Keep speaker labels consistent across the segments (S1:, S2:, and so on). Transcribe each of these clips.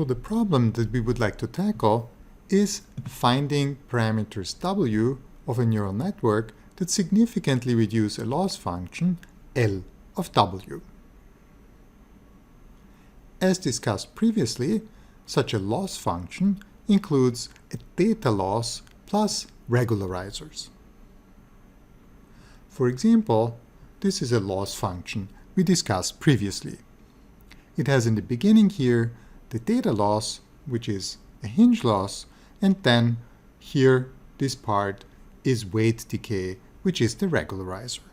S1: So the problem that we would like to tackle is finding parameters w of a neural network that significantly reduce a loss function L of w. As discussed previously, such a loss function includes a data loss plus regularizers. For example, this is a loss function we discussed previously. It has in the beginning here the data loss, which is a hinge loss, and then here this part is weight decay, which is the regularizer.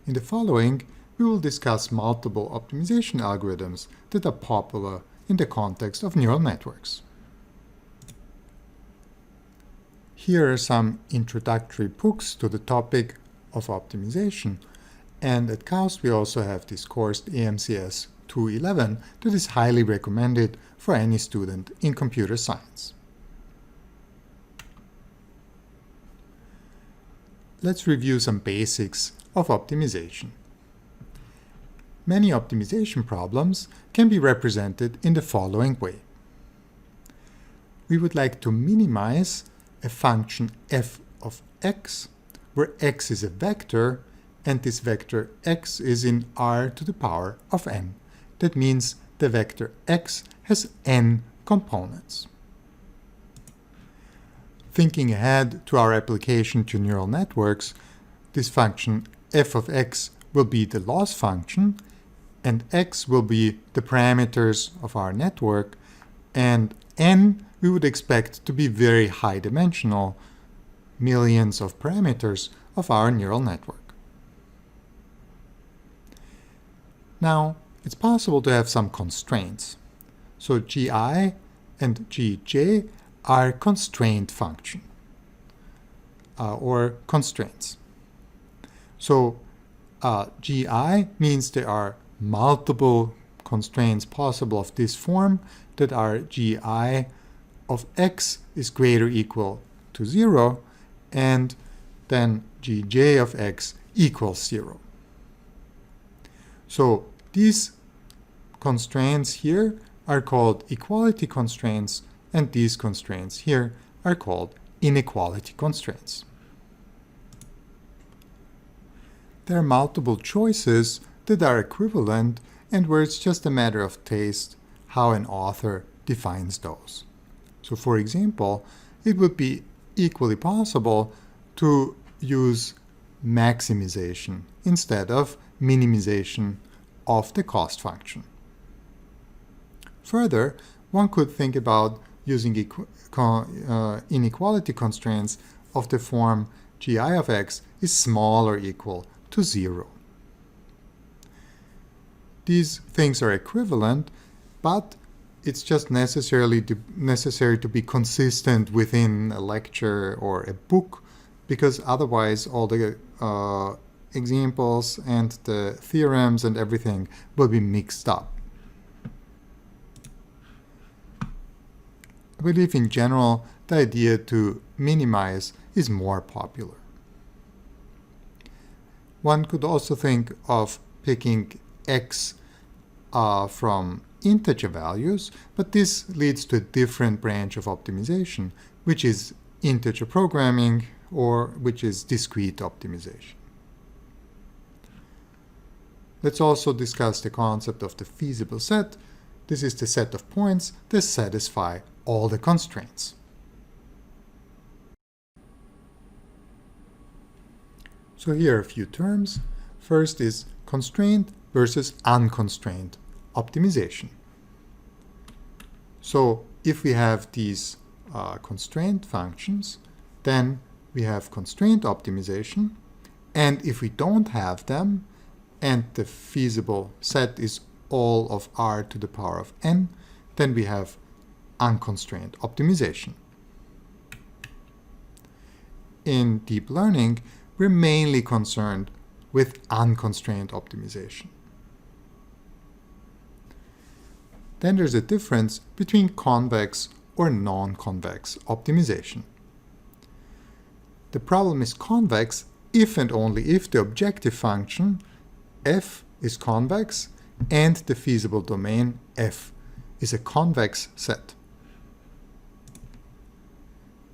S1: In the following, we will discuss multiple optimization algorithms that are popular in the context of neural networks. Here are some introductory books to the topic of optimization, and at KAUST we also have this course AMCS 211 that is highly recommended for any student in computer science. Let's review some basics of optimization. Many optimization problems can be represented in the following way. We would like to minimize a function f of x, where x is a vector, and this vector x is in r to the power of n. That means the vector x has n components. Thinking ahead to our application to neural networks, this function f of x will be the loss function, and x will be the parameters of our network, and n we would expect to be very high dimensional, millions of parameters of our neural network. Now, it's possible to have some constraints. So gi and gj are constraint function or constraints. So gi means there are multiple constraints possible of this form that are gi of x is greater or equal to 0, and then gj of x equals 0. So these constraints here are called equality constraints, and these constraints here are called inequality constraints. There are multiple choices that are equivalent and where it's just a matter of taste how an author defines those. So for example, it would be equally possible to use maximization instead of minimization of the cost function. Further, one could think about using inequality constraints of the form gi of x is small or equal to 0. These things are equivalent, but it's just necessary to be consistent within a lecture or a book, because otherwise all the examples and the theorems and everything will be mixed up. I believe in general the idea to minimize is more popular. One could also think of picking x from integer values, but this leads to a different branch of optimization, which is integer programming, or which is discrete optimization. Let's also discuss the concept of the feasible set. This is the set of points that satisfy all the constraints. So here are a few terms. First is constrained versus unconstrained optimization. So if we have these constraint functions, then we have constraint optimization, and if we don't have them, and the feasible set is all of r to the power of n, then we have unconstrained optimization. In deep learning, we're mainly concerned with unconstrained optimization. Then there's a difference between convex or non-convex optimization. The problem is convex if and only if the objective function f is convex and the feasible domain f is a convex set.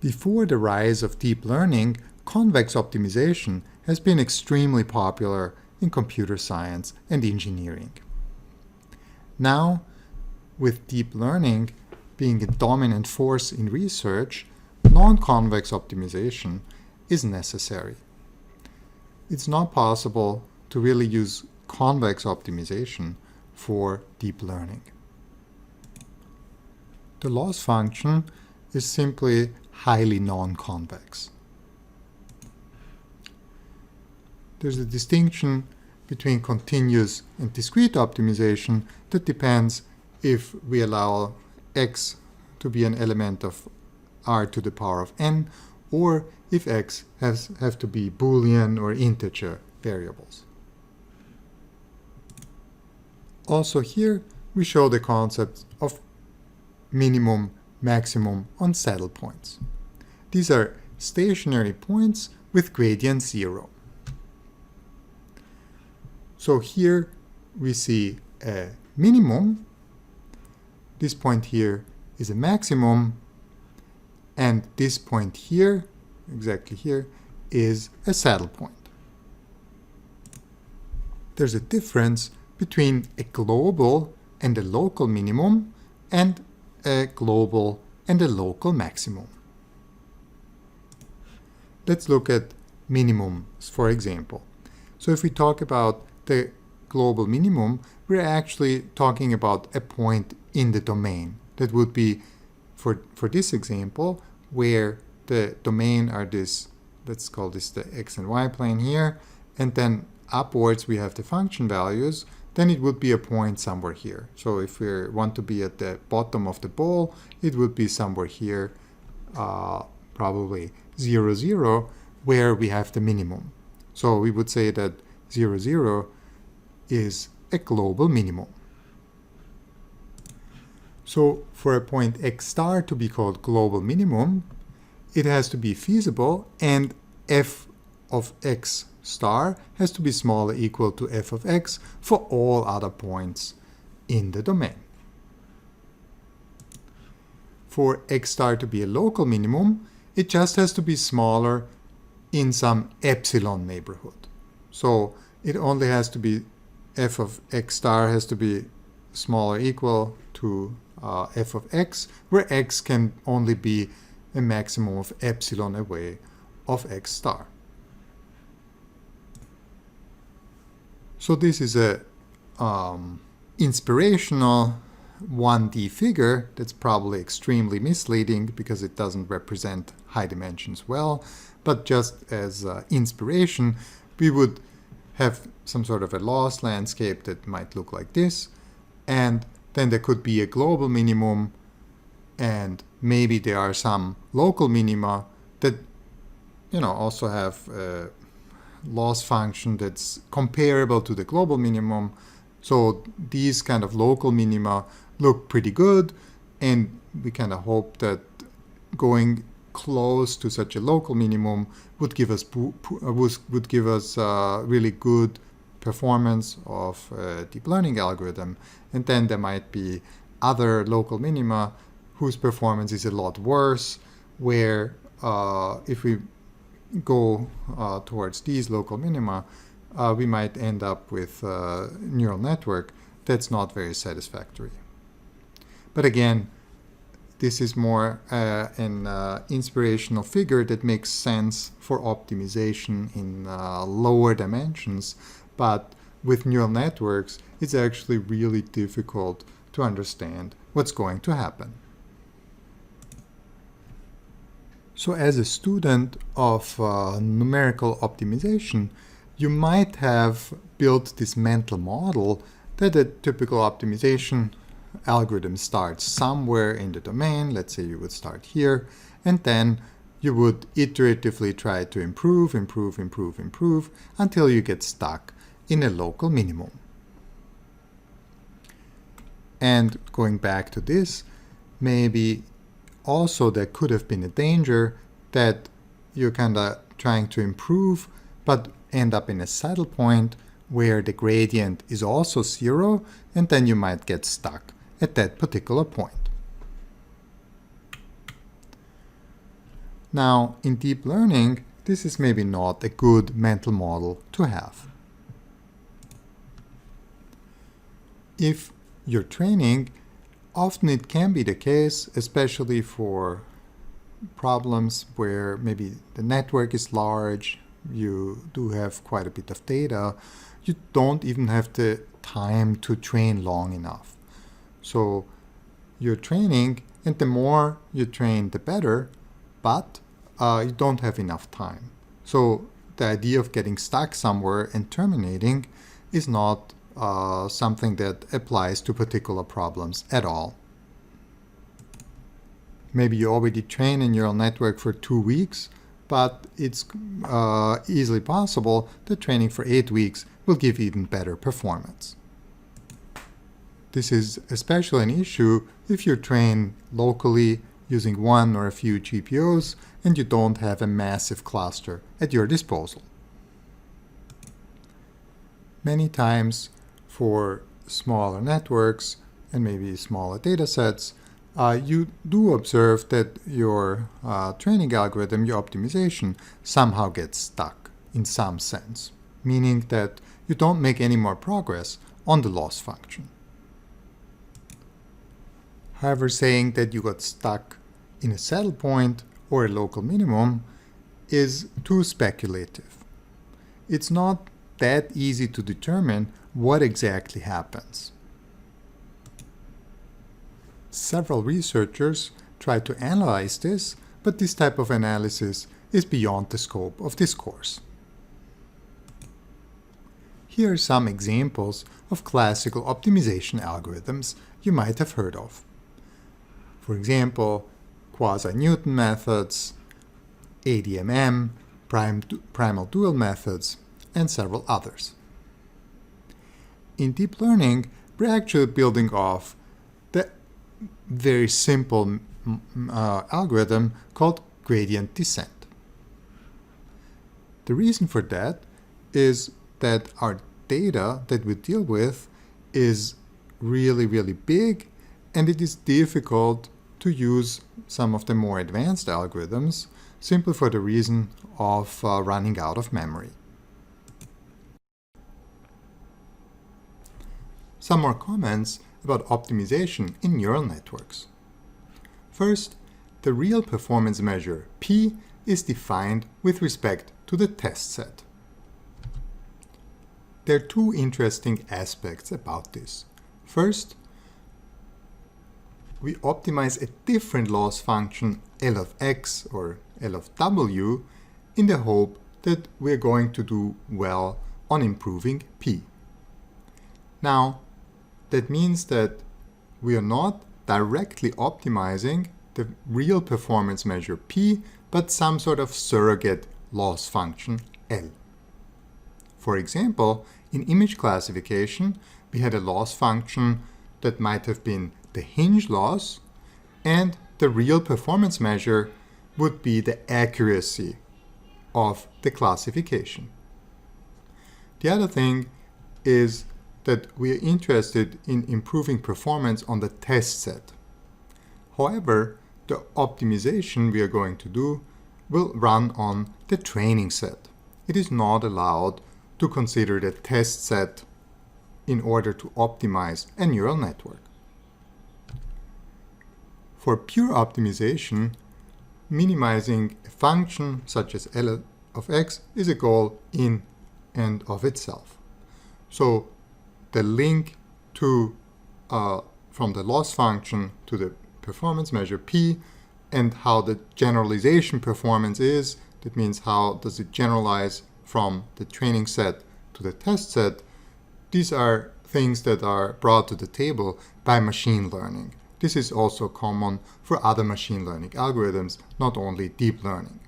S1: Before the rise of deep learning, convex optimization has been extremely popular in computer science and engineering. Now, with deep learning being a dominant force in research, non-convex optimization is necessary. It's not possible to really use convex optimization for deep learning. The loss function is simply highly non-convex. There's a distinction between continuous and discrete optimization that depends if we allow x to be an element of r to the power of n, or if x have to be Boolean or integer variables. Also here, we show the concept of minimum, maximum on saddle points. These are stationary points with gradient 0. So here we see a minimum. This point here is a maximum, and this point here, exactly here, is a saddle point. There's a difference between a global and a local minimum and a global and a local maximum. Let's look at minimums, for example. So if we talk about the global minimum, we're actually talking about a point in the domain. That would be, for this example, where the domain are this, let's call this the x and y plane here, and then upwards we have the function values, then it would be a point somewhere here. So if we want to be at the bottom of the bowl, it would be somewhere here, probably 0, 0, where we have the minimum. So we would say that 0, 0 is a global minimum. So for a point x star to be called global minimum, it has to be feasible, and f of x star has to be smaller or equal to f of x for all other points in the domain. For x star to be a local minimum, it just has to be smaller in some epsilon neighborhood. So it only has to be f of x star has to be smaller or equal to f of x, where x can only be a maximum of epsilon away of x star. So this is a inspirational 1D figure that's probably extremely misleading because it doesn't represent high dimensions well, but just as inspiration, we would have some sort of a loss landscape that might look like this, and then there could be a global minimum, and maybe there are some local minima that also have a loss function that's comparable to the global minimum. So these kind of local minima look pretty good, and we kind of hope that going close to such a local minimum would give us really good performance of a deep learning algorithm. And then there might be other local minima whose performance is a lot worse, where if we go towards these local minima, we might end up with a neural network that's not very satisfactory. But again, this is more an inspirational figure that makes sense for optimization in lower dimensions, but with neural networks, it's actually really difficult to understand what's going to happen. So as a student of numerical optimization, you might have built this mental model that a typical optimization algorithm starts somewhere in the domain. Let's say you would start here, and then you would iteratively try to improve until you get stuck in a local minimum. And going back to this, maybe also there could have been a danger that you're kind of trying to improve but end up in a saddle point where the gradient is also 0, and then you might get stuck at that particular point. Now, in deep learning, this is maybe not a good mental model to have. If you're training, often it can be the case, especially for problems where maybe the network is large, you do have quite a bit of data, you don't even have the time to train long enough. So you're training, and the more you train, the better, but you don't have enough time. So the idea of getting stuck somewhere and terminating is not something that applies to particular problems at all. Maybe you already train a neural network for 2 weeks, but it's easily possible that training for 8 weeks will give even better performance. This is especially an issue if you train locally using one or a few GPUs and you don't have a massive cluster at your disposal. Many times for smaller networks and maybe smaller data sets, you do observe that your training algorithm, your optimization, somehow gets stuck in some sense, meaning that you don't make any more progress on the loss function. However, saying that you got stuck in a saddle point or a local minimum is too speculative. It's not that easy to determine what exactly happens. Several researchers try to analyze this, but this type of analysis is beyond the scope of this course. Here are some examples of classical optimization algorithms you might have heard of. For example, quasi-Newton methods, ADMM, primal dual methods, and several others. In deep learning, we're actually building off the very simple algorithm called gradient descent. The reason for that is that our data that we deal with is really, really big, and it is difficult to use some of the more advanced algorithms simply for the reason of running out of memory. Some more comments about optimization in neural networks. First, the real performance measure P is defined with respect to the test set. There are two interesting aspects about this. First, we optimize a different loss function L of x or L of w in the hope that we're going to do well on improving P. Now, that means that we are not directly optimizing the real performance measure P, but some sort of surrogate loss function L. For example, in image classification, we had a loss function that might have been the hinge loss, and the real performance measure would be the accuracy of the classification. The other thing is that we are interested in improving performance on the test set. However, the optimization we are going to do will run on the training set. It is not allowed to consider the test set in order to optimize a neural network. For pure optimization, minimizing a function such as L of x is a goal in and of itself. So the link to from the loss function to the performance measure P and how the generalization performance is, that means how does it generalize from the training set to the test set, these are things that are brought to the table by machine learning. This is also common for other machine learning algorithms, not only deep learning.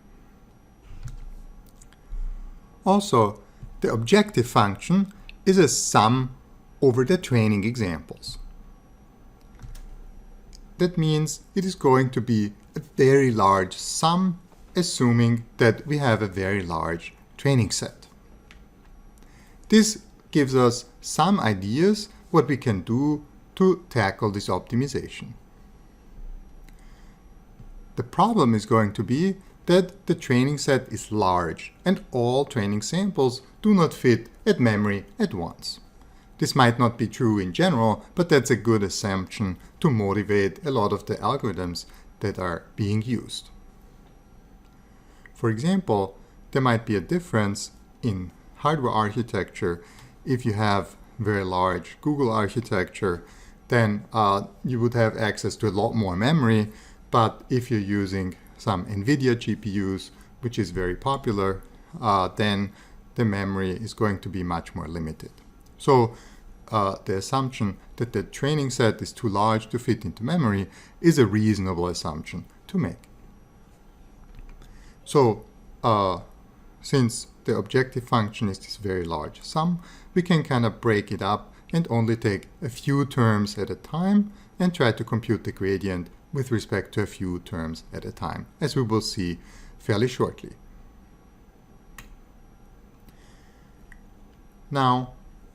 S1: Also, the objective function is a sum over the training examples. That means it is going to be a very large sum, assuming that we have a very large training set. This gives us some ideas what we can do to tackle this optimization. The problem is going to be that the training set is large and all training samples do not fit at memory at once. This might not be true in general, but that's a good assumption to motivate a lot of the algorithms that are being used. For example, there might be a difference in hardware architecture. If you have very large Google architecture, then you would have access to a lot more memory. But if you're using some NVIDIA GPUs, which is very popular, then the memory is going to be much more limited. So the assumption that the training set is too large to fit into memory is a reasonable assumption to make. So since the objective function is this very large sum, we can kind of break it up and only take a few terms at a time and try to compute the gradient with respect to a few terms at a time, as we will see fairly shortly. Now,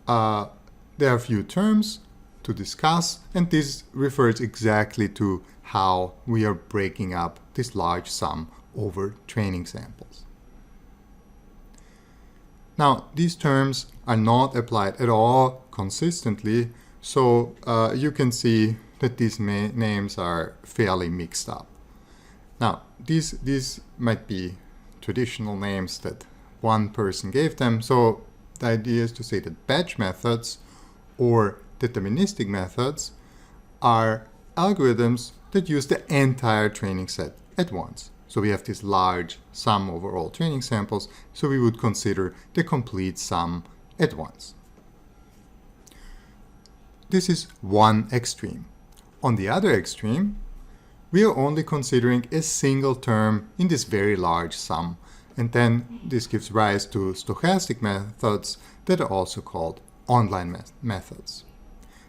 S1: there are a few terms to discuss, and this refers exactly to how we are breaking up this large sum over training samples. Now, these terms are not applied at all consistently, so you can see that these names are fairly mixed up. Now, these might be traditional names that one person gave them, so the idea is to say that batch methods or deterministic methods are algorithms that use the entire training set at once. So we have this large sum over all training samples, so we would consider the complete sum at once. This is one extreme. On the other extreme, we are only considering a single term in this very large sum, and then this gives rise to stochastic methods that are also called online methods.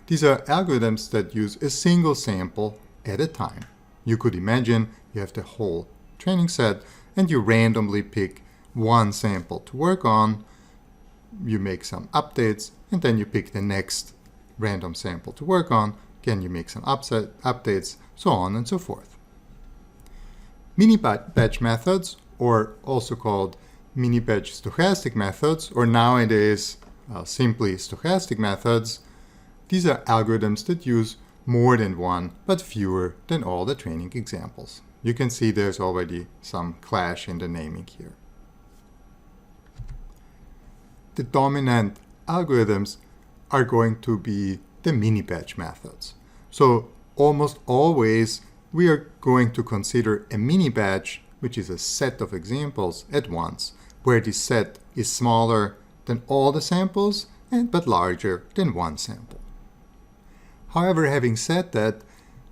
S1: These are algorithms that use a single sample at a time. You could imagine you have the whole training set and you randomly pick one sample to work on, you make some updates, and then you pick the next random sample to work on. Again, you make some updates, so on and so forth. Mini-batch methods, or also called mini-batch stochastic methods, or nowadays simply stochastic methods, these are algorithms that use more than one, but fewer than all the training examples. You can see there's already some clash in the naming here. The dominant algorithms are going to be the mini-batch methods. So almost always we are going to consider a mini-batch, which is a set of examples at once, where this set is smaller than all the samples but larger than one sample. However, having said that,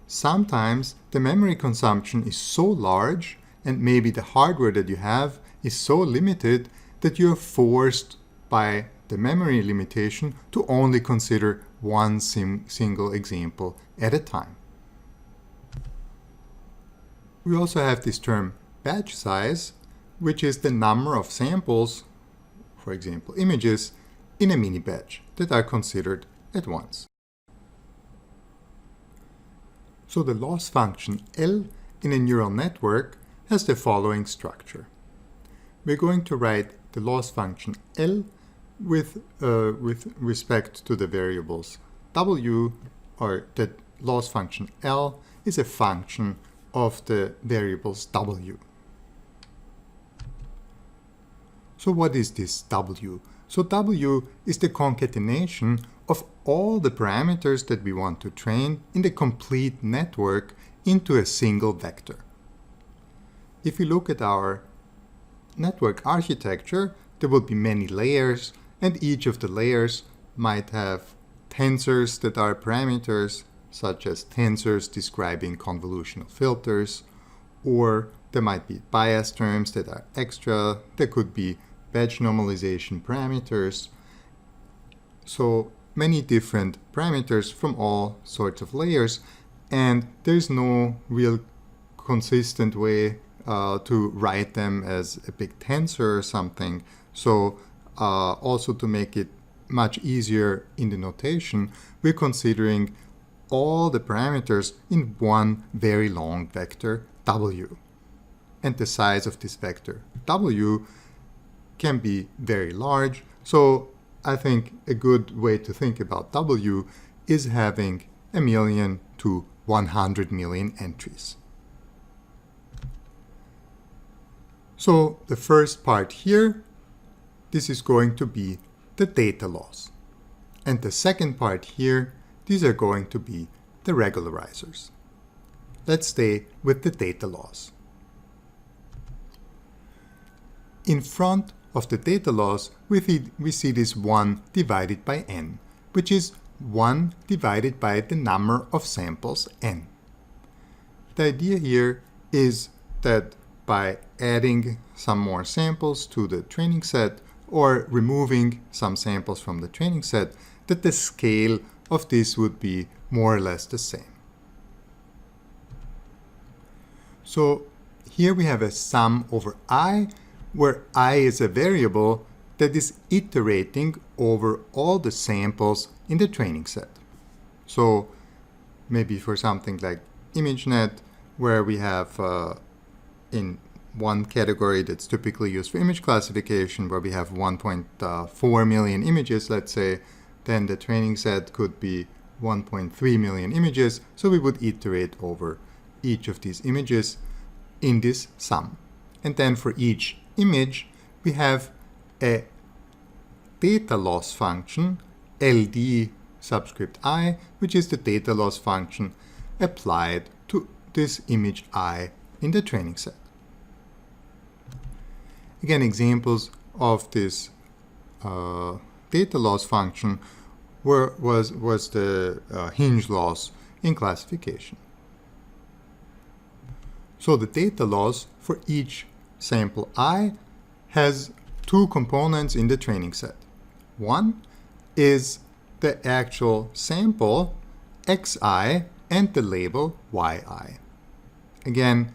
S1: sometimes the memory consumption is so large and maybe the hardware that you have is so limited that you're forced by the memory limitation to only consider one single example at a time. We also have this term batch size, which is the number of samples, for example images, in a mini batch that are considered at once. So the loss function L in a neural network has the following structure. We're going to write the loss function L with respect to the variables W, or that loss function L is a function of the variables W. So what is this W? So W is the concatenation of all the parameters that we want to train in the complete network into a single vector. If we look at our network architecture, there will be many layers, and each of the layers might have tensors that are parameters, such as tensors describing convolutional filters, or there might be bias terms that are extra. There could be batch normalization parameters. So many different parameters from all sorts of layers, and there's no real consistent way to write them as a big tensor or something. So also to make it much easier in the notation, we're considering all the parameters in one very long vector W. And the size of this vector W can be very large. So I think a good way to think about W is having 1 million to 100 million entries. So the first part here, this is going to be the data loss. And the second part here, these are going to be the regularizers. Let's stay with the data loss. In front of the data loss, we see this 1 divided by n, which is 1 divided by the number of samples n. The idea here is that by adding some more samples to the training set or removing some samples from the training set, that the scale of this would be more or less the same. So here we have a sum over I, where I is a variable that is iterating over all the samples in the training set. So maybe for something like ImageNet, where we have in one category that's typically used for image classification, where we have 1.4 million images, let's say, then the training set could be 1.3 million images. So we would iterate over each of these images in this sum. And then for each image, we have a data loss function, LD subscript I, which is the data loss function applied to this image I in the training set. Again, examples of this data loss function was the hinge loss in classification. So the data loss for each sample I has two components in the training set. One is the actual sample xi and the label yi. Again,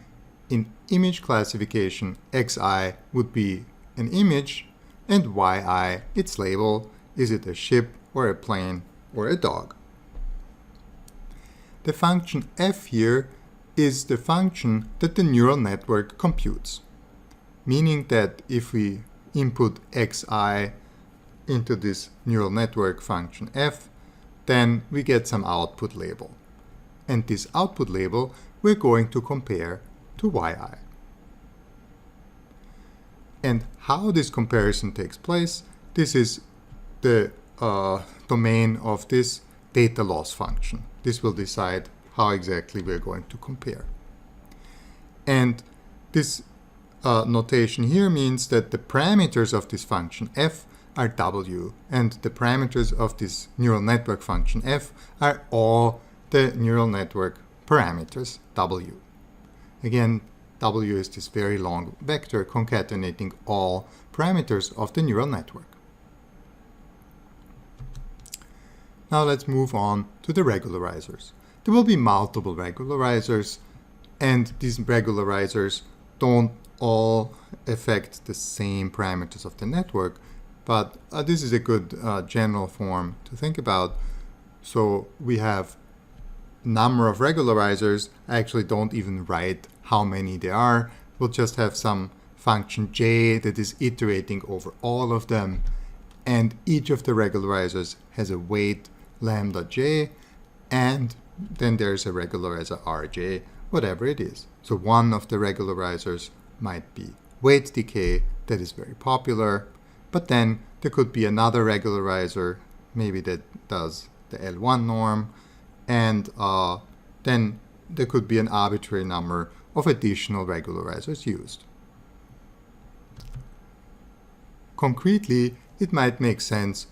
S1: in image classification, xi would be an image and yi, its label, is it a ship or a plane or a dog. The function f here is the function that the neural network computes, meaning that if we input xi into this neural network function f, then we get some output label. And this output label we're going to compare to yi. And how this comparison takes place, this is the domain of this data loss function. This will decide how exactly we're going to compare. And this notation here means that the parameters of this function f are w, and the parameters of this neural network function f are all the neural network parameters w. Again, w is this very long vector concatenating all parameters of the neural network. Now let's move on to the regularizers. There will be multiple regularizers, and these regularizers don't all affect the same parameters of the network, but this is a good general form to think about. So we have number of regularizers. I actually don't even write how many there are. We'll just have some function j that is iterating over all of them, and each of the regularizers has a weight lambda j, and then there's a regularizer rj, whatever it is. So one of the regularizers might be weight decay, that is very popular, but then there could be another regularizer, maybe that does the L1 norm, and then there could be an arbitrary number of additional regularizers used. Concretely, it might make sense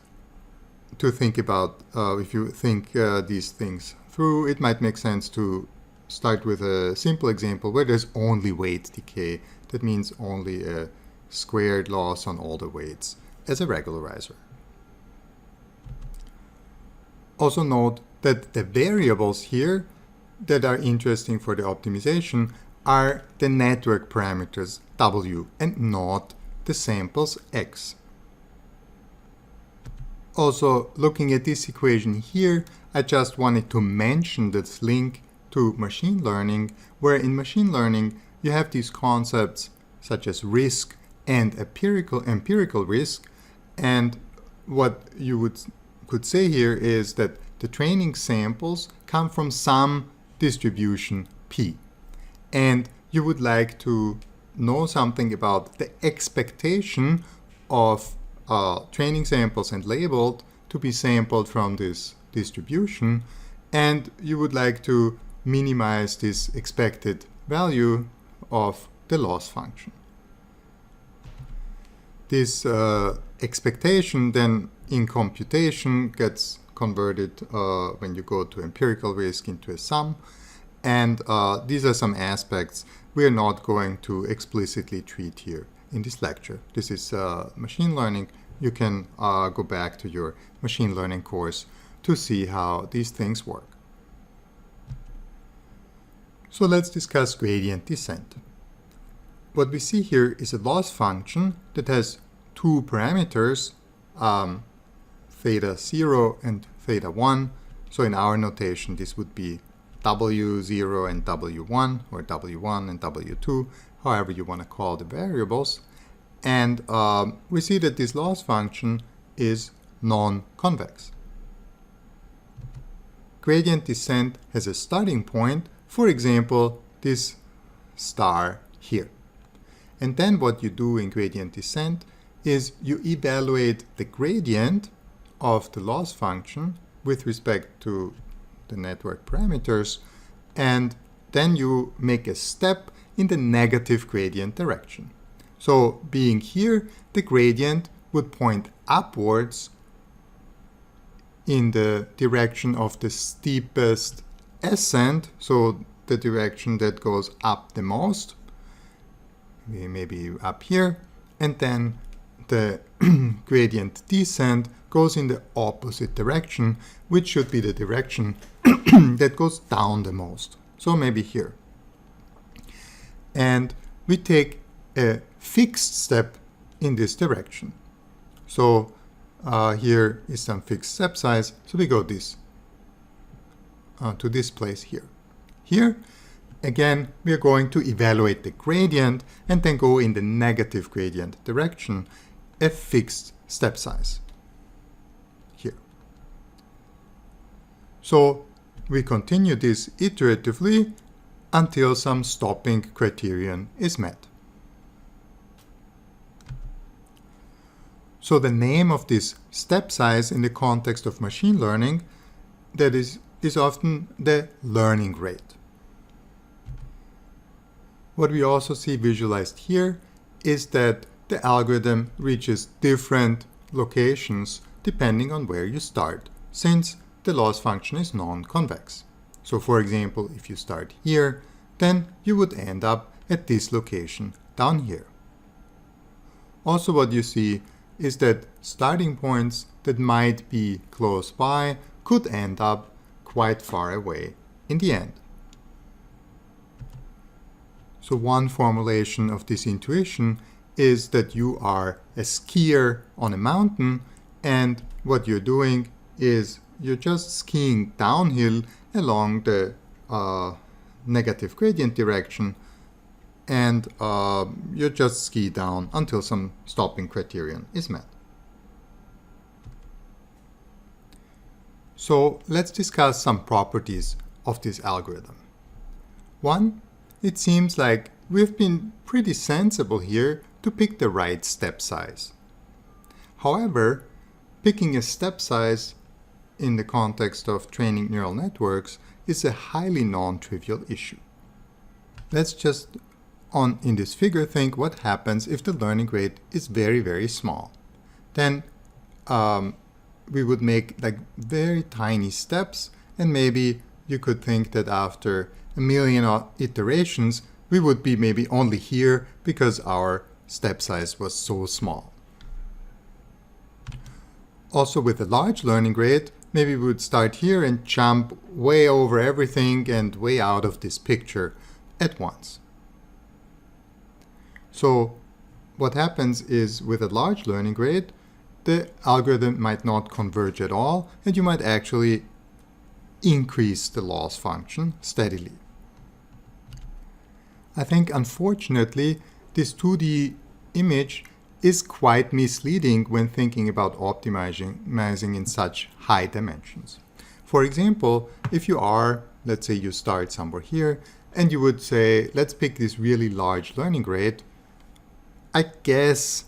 S1: to think about, if you think these things through, it might make sense to start with a simple example where there's only weight decay. That means only a squared loss on all the weights as a regularizer. Also note that the variables here that are interesting for the optimization are the network parameters w and not the samples x. Also, looking at this equation here, I just wanted to mention this link to machine learning, where in machine learning you have these concepts such as risk and empirical risk. And what you could say here is that the training samples come from some distribution P. And you would like to know something about the expectation of training samples and labeled to be sampled from this distribution, and you would like to minimize this expected value of the loss function. This expectation then in computation gets converted when you go to empirical risk into a sum, and these are some aspects we are not going to explicitly treat here in this lecture. This is machine learning. You can go back to your machine learning course to see how these things work. So let's discuss gradient descent. What we see here is a loss function that has two parameters, theta 0 and theta 1. So in our notation, this would be W0 and W1, or W1 and W2, however you want to call the variables. And we see that this loss function is non-convex. Gradient descent has a starting point, for example, this star here. And then what you do in gradient descent is you evaluate the gradient of the loss function with respect to the network parameters, and then you make a step in the negative gradient direction. So being here, the gradient would point upwards in the direction of the steepest ascent, so the direction that goes up the most, maybe up here, and then the gradient descent goes in the opposite direction, which should be the direction that goes down the most. So maybe here. And we take a fixed step in this direction. So here is some fixed step size. So we go this to this place here. Here, again, we are going to evaluate the gradient and then go in the negative gradient direction, a fixed step size here. So we continue this iteratively until some stopping criterion is met. So the name of this step size in the context of machine learning, that is often the learning rate. What we also see visualized here is that the algorithm reaches different locations depending on where you start, since the loss function is non-convex. So for example, if you start here, then you would end up at this location down here. Also what you see is that starting points that might be close by could end up quite far away in the end. So one formulation of this intuition is that you are a skier on a mountain, and what you're doing is you're just skiing downhill along the negative gradient direction, and you just ski down until some stopping criterion is met. So let's discuss some properties of this algorithm. One, it seems like we've been pretty sensible here to pick the right step size. However, picking a step size in the context of training neural networks is a highly non-trivial issue. Let's just, in this figure, think what happens if the learning rate is very, very small. Then we would make like very tiny steps, and maybe you could think that after a million iterations, we would be maybe only here because our step size was so small. Also with a large learning rate, maybe we would start here and jump way over everything and way out of this picture at once. So what happens is with a large learning rate, the algorithm might not converge at all, and you might actually increase the loss function steadily. I think, unfortunately, this 2D image is quite misleading when thinking about optimizing in such high dimensions. For example, if you are, let's say you start somewhere here, and you would say, let's pick this really large learning rate, I guess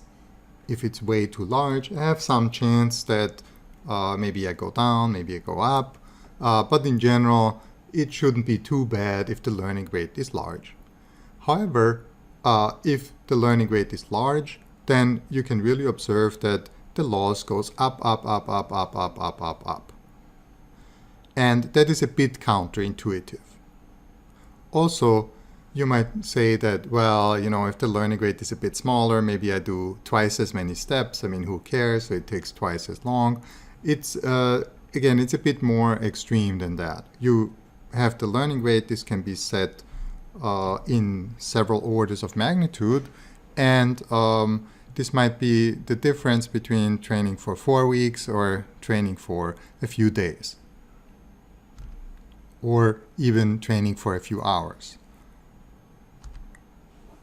S1: if it's way too large, I have some chance that maybe I go down, maybe I go up, but in general, it shouldn't be too bad if the learning rate is large. However, if the learning rate is large, then you can really observe that the loss goes up, up, up, up, up, up, up, up, up. And that is a bit counterintuitive. Also, you might say that, well, you know, if the learning rate is a bit smaller, maybe I do twice as many steps. I mean, who cares? So it takes twice as long. It's, again, it's a bit more extreme than that. You have the learning rate. This can be set in several orders of magnitude. And this might be the difference between training for 4 weeks or training for a few days, or even training for a few hours.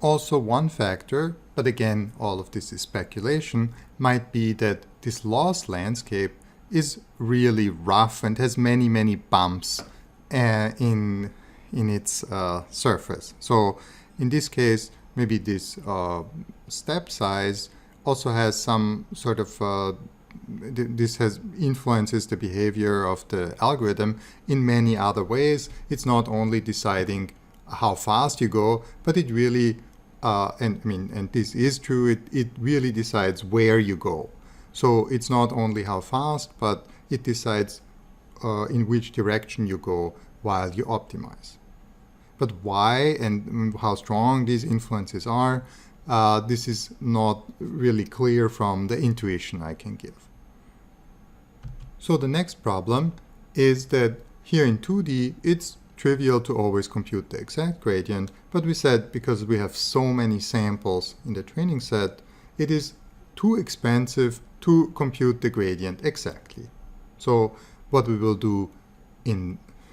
S1: Also, one factor, but again, all of this is speculation, might be that this loss landscape is really rough and has many, many bumps in its surface. So in this case, maybe this step size also has some sort of this influences the behavior of the algorithm in many other ways. It's not only deciding how fast you go, but it really, and this is true, it really decides where you go. So it's not only how fast, but it decides in which direction you go while you optimize. But why and how strong these influences are, this is not really clear from the intuition I can give. So the next problem is that here in 2D, it's trivial to always compute the exact gradient, but we said because we have so many samples in the training set, it is too expensive to compute the gradient exactly. So what we will do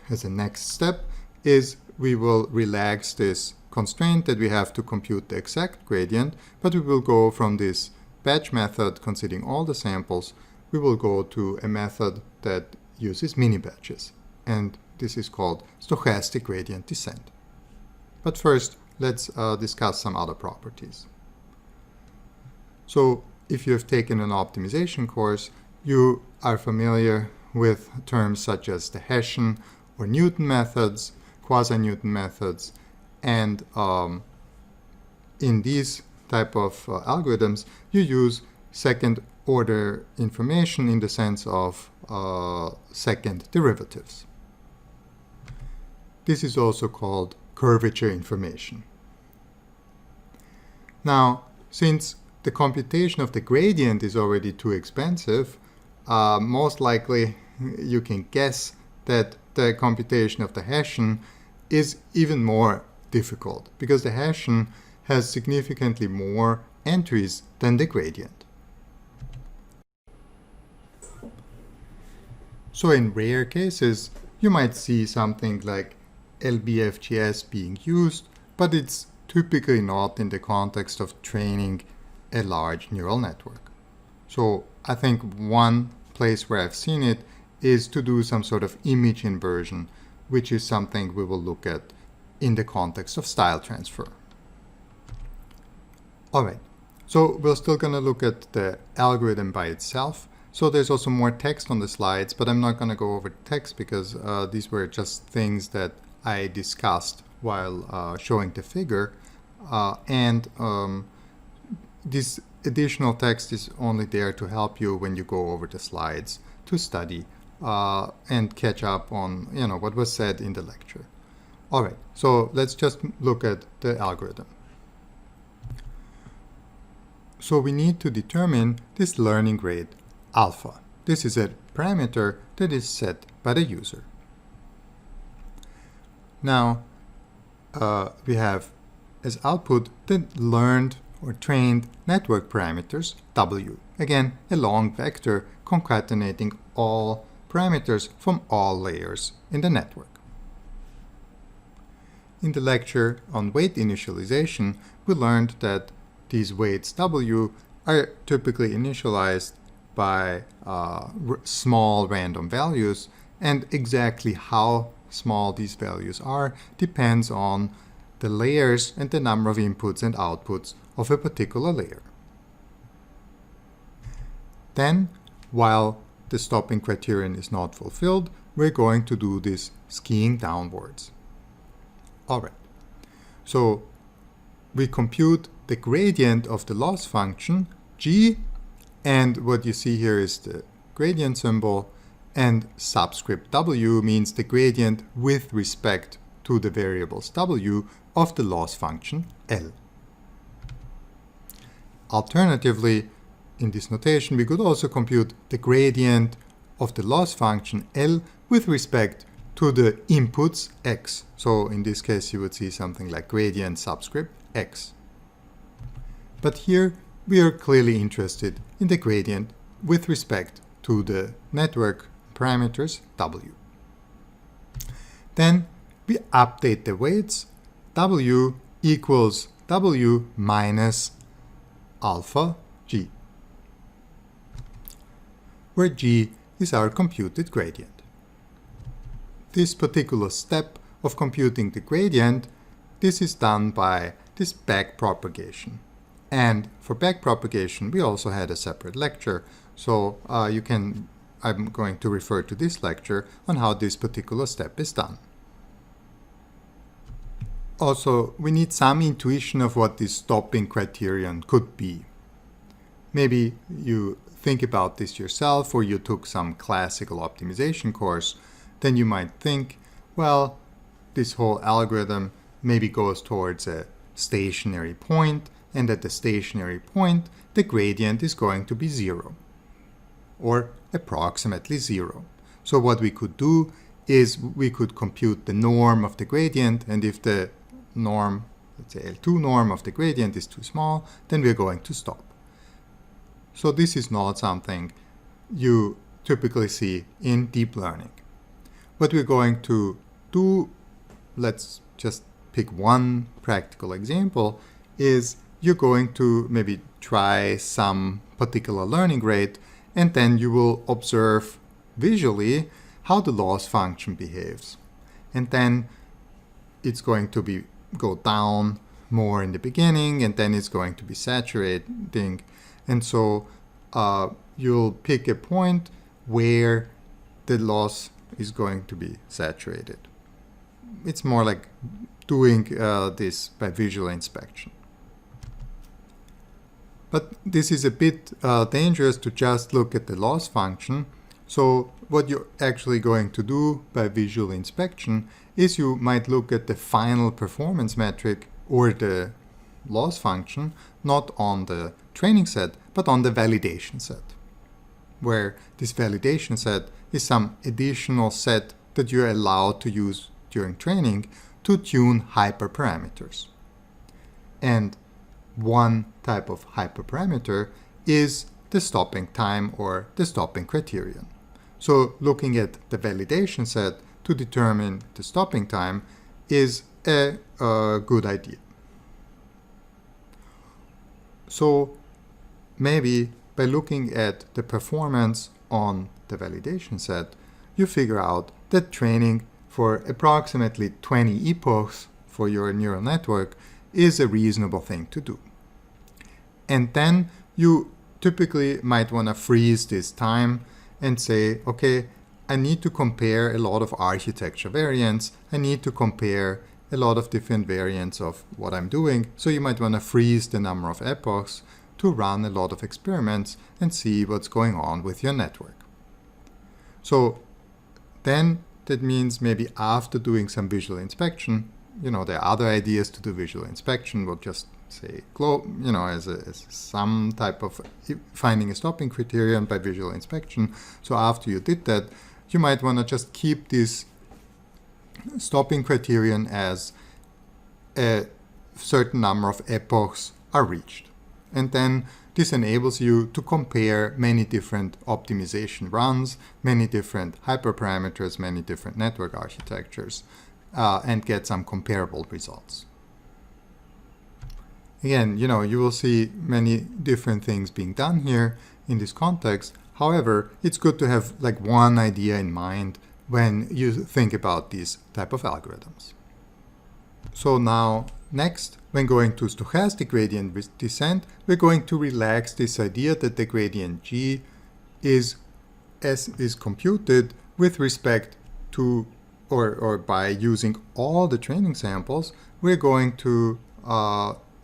S1: as a next step is we will relax this constraint that we have to compute the exact gradient, but we will go from this batch method considering all the samples, we will go to a method that uses mini-batches, and this is called stochastic gradient descent. But first, let's discuss some other properties. So if you have taken an optimization course, you are familiar with terms such as the Hessian or Newton methods, quasi-Newton methods, and in these type of algorithms, you use second-order information in the sense of second derivatives. This is also called curvature information. Now, since the computation of the gradient is already too expensive, most likely you can guess that the computation of the Hessian is even more difficult because the Hessian has significantly more entries than the gradient. So in rare cases, you might see something like LBFGS being used, but it's typically not in the context of training a large neural network. So I think one place where I've seen it is to do some sort of image inversion, which is something we will look at in the context of style transfer. All right, so we're still going to look at the algorithm by itself. So there's also more text on the slides, but I'm not going to go over text because these were just things that I discussed while showing the figure. This additional text is only there to help you when you go over the slides to study and catch up on what was said in the lecture. All right, so let's just look at the algorithm. So we need to determine this learning rate alpha. This is a parameter that is set by the user. Now we have as output the learned or trained network parameters W again, a long vector concatenating all parameters from all layers in the network. In the lecture on weight initialization, we learned that these weights W are typically initialized by small random values, and exactly how small these values are depends on the layers and the number of inputs and outputs of a particular layer. Then, while the stopping criterion is not fulfilled, we're going to do this skiing downwards. Alright, so we compute the gradient of the loss function, g, and what you see here is the gradient symbol, and subscript w means the gradient with respect to the variables w of the loss function L. Alternatively, in this notation, we could also compute the gradient of the loss function L with respect to the inputs x. So in this case, you would see something like gradient subscript x. But here, we are clearly interested in the gradient with respect to the network parameters w. Then we update the weights. W equals w minus alpha g, where g is our computed gradient. This particular step of computing the gradient, this is done by this backpropagation. And for backpropagation, we also had a separate lecture, so I'm going to refer to this lecture on how this particular step is done. Also, we need some intuition of what this stopping criterion could be. Maybe you think about this yourself, or you took some classical optimization course, then you might think, well, this whole algorithm maybe goes towards a stationary point, and at the stationary point, the gradient is going to be 0, or approximately 0. So what we could do is we could compute the norm of the gradient, and if the norm, let's say L2 norm of the gradient is too small, then we're going to stop. So this is not something you typically see in deep learning. What we're going to do, let's just pick one practical example, is you're going to maybe try some particular learning rate, and then you will observe visually how the loss function behaves. And then it's going to go down more in the beginning, and then it's going to be saturating. And so you'll pick a point where the loss is going to be saturated. It's more like doing this by visual inspection. But this is a bit dangerous to just look at the loss function. So what you're actually going to do by visual inspection is you might look at the final performance metric or the loss function, not on the training set, but on the validation set, where this validation set is some additional set that you're allowed to use during training to tune hyperparameters. And one type of hyperparameter is the stopping time or the stopping criterion. So looking at the validation set to determine the stopping time is a good idea. So maybe by looking at the performance on the validation set, you figure out that training for approximately 20 epochs for your neural network is a reasonable thing to do. And then you typically might want to freeze this time and say, okay, I need to compare a lot of architecture variants. I need to compare a lot of different variants of what I'm doing. So you might want to freeze the number of epochs to run a lot of experiments and see what's going on with your network. So then that means maybe after doing some visual inspection, there are other ideas to do visual inspection. We'll just say, as some type of finding a stopping criterion by visual inspection. So after you did that, you might want to just keep this stopping criterion as a certain number of epochs are reached. And then This enables you to compare many different optimization runs, many different hyperparameters, many different network architectures, and get some comparable results. Again, you will see many different things being done here in this context. However, it's good to have like one idea in mind when you think about these type of algorithms. So now, next, when going to stochastic gradient descent, we're going to relax this idea that the gradient g is computed with respect to, or by using all the training samples. We're going to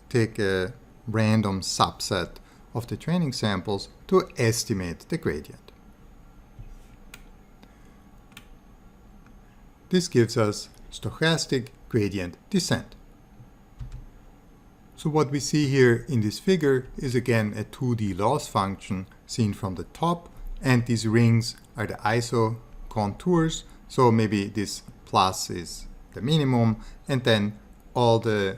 S1: take a random subset of the training samples to estimate the gradient. This gives us stochastic gradient descent. So what we see here in this figure is again a 2D loss function seen from the top, and these rings are the iso contours. So maybe this plus is the minimum, and then all the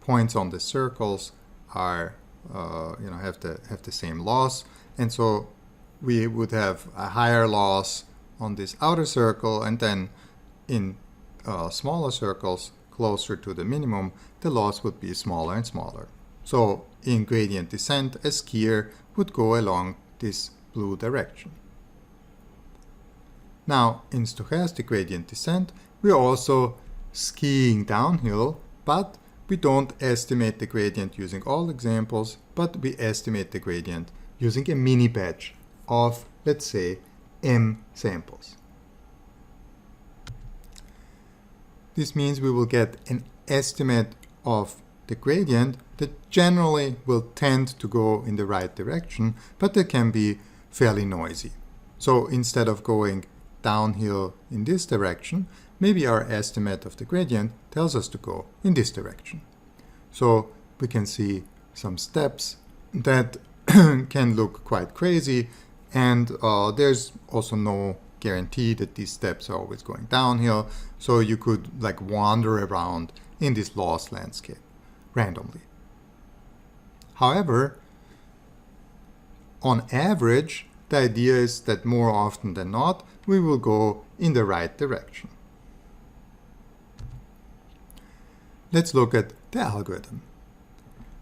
S1: points on the circles are have the same loss, and so we would have a higher loss on this outer circle, and then in smaller circles closer to the minimum, the loss would be smaller and smaller. So in gradient descent, a skier would go along this blue direction. Now in stochastic gradient descent, we're also skiing downhill, but we don't estimate the gradient using all examples, but we estimate the gradient using a mini batch of, let's say, m samples. This means we will get an estimate of the gradient that generally will tend to go in the right direction, but that can be fairly noisy. So instead of going downhill in this direction, maybe our estimate of the gradient tells us to go in this direction. So we can see some steps that can look quite crazy, and there's also no guarantee that these steps are always going downhill, so you could like wander around in this loss landscape randomly. However, on average, the idea is that more often than not, we will go in the right direction. Let's look at the algorithm.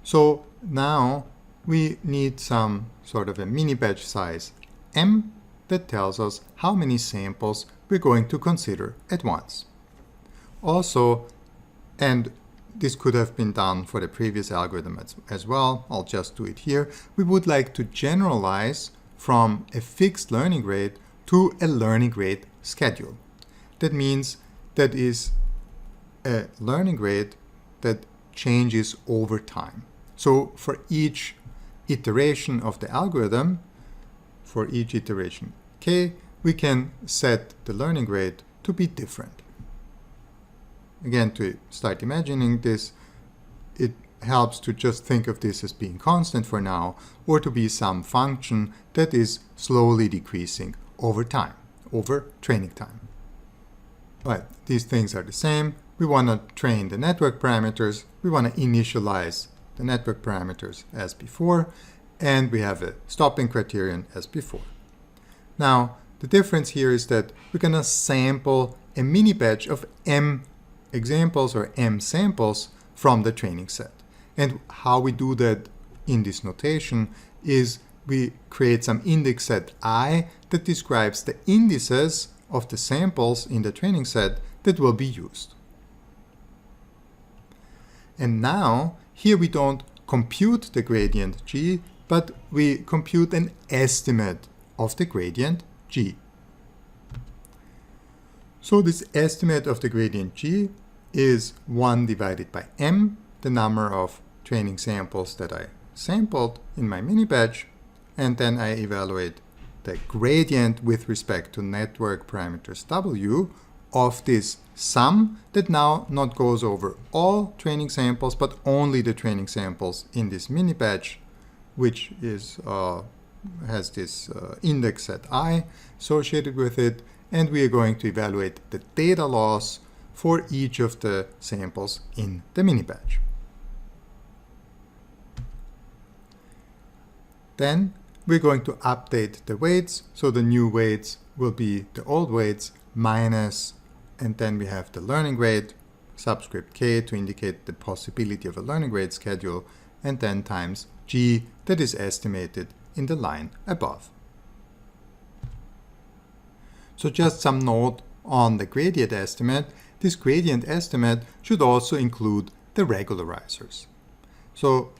S1: So now we need some sort of a mini batch size m that tells us how many samples we're going to consider at once. Also, and this could have been done for the previous algorithm as well, I'll just do it here, we would like to generalize from a fixed learning rate to a learning rate schedule. That means that is a learning rate that changes over time. So for each iteration of the algorithm, for each iteration k, we can set the learning rate to be different. Again, to start imagining this, it helps to just think of this as being constant for now, or to be some function that is slowly decreasing over time, over training time. But these things are the same. We want to train the network parameters, we want to initialize the network parameters as before, and we have a stopping criterion as before. Now, the difference here is that we're going to sample a mini batch of m examples or m samples from the training set. And how we do that in this notation is we create some index set I that describes the indices of the samples in the training set that will be used. And now, here we don't compute the gradient g, but we compute an estimate of the gradient g. So this estimate of the gradient g is 1 divided by m, the number of training samples that I sampled in my mini batch, and then I evaluate the gradient with respect to network parameters w of this sum that now not goes over all training samples, but only the training samples in this mini batch, which is has this index set I associated with it, and we are going to evaluate the data loss for each of the samples in the mini batch. Then we're going to update the weights. So the new weights will be the old weights minus, and then we have the learning rate, subscript k to indicate the possibility of a learning rate schedule, and then times g that is estimated in the line above. So just some note on the gradient estimate. This gradient estimate should also include the regularizers. So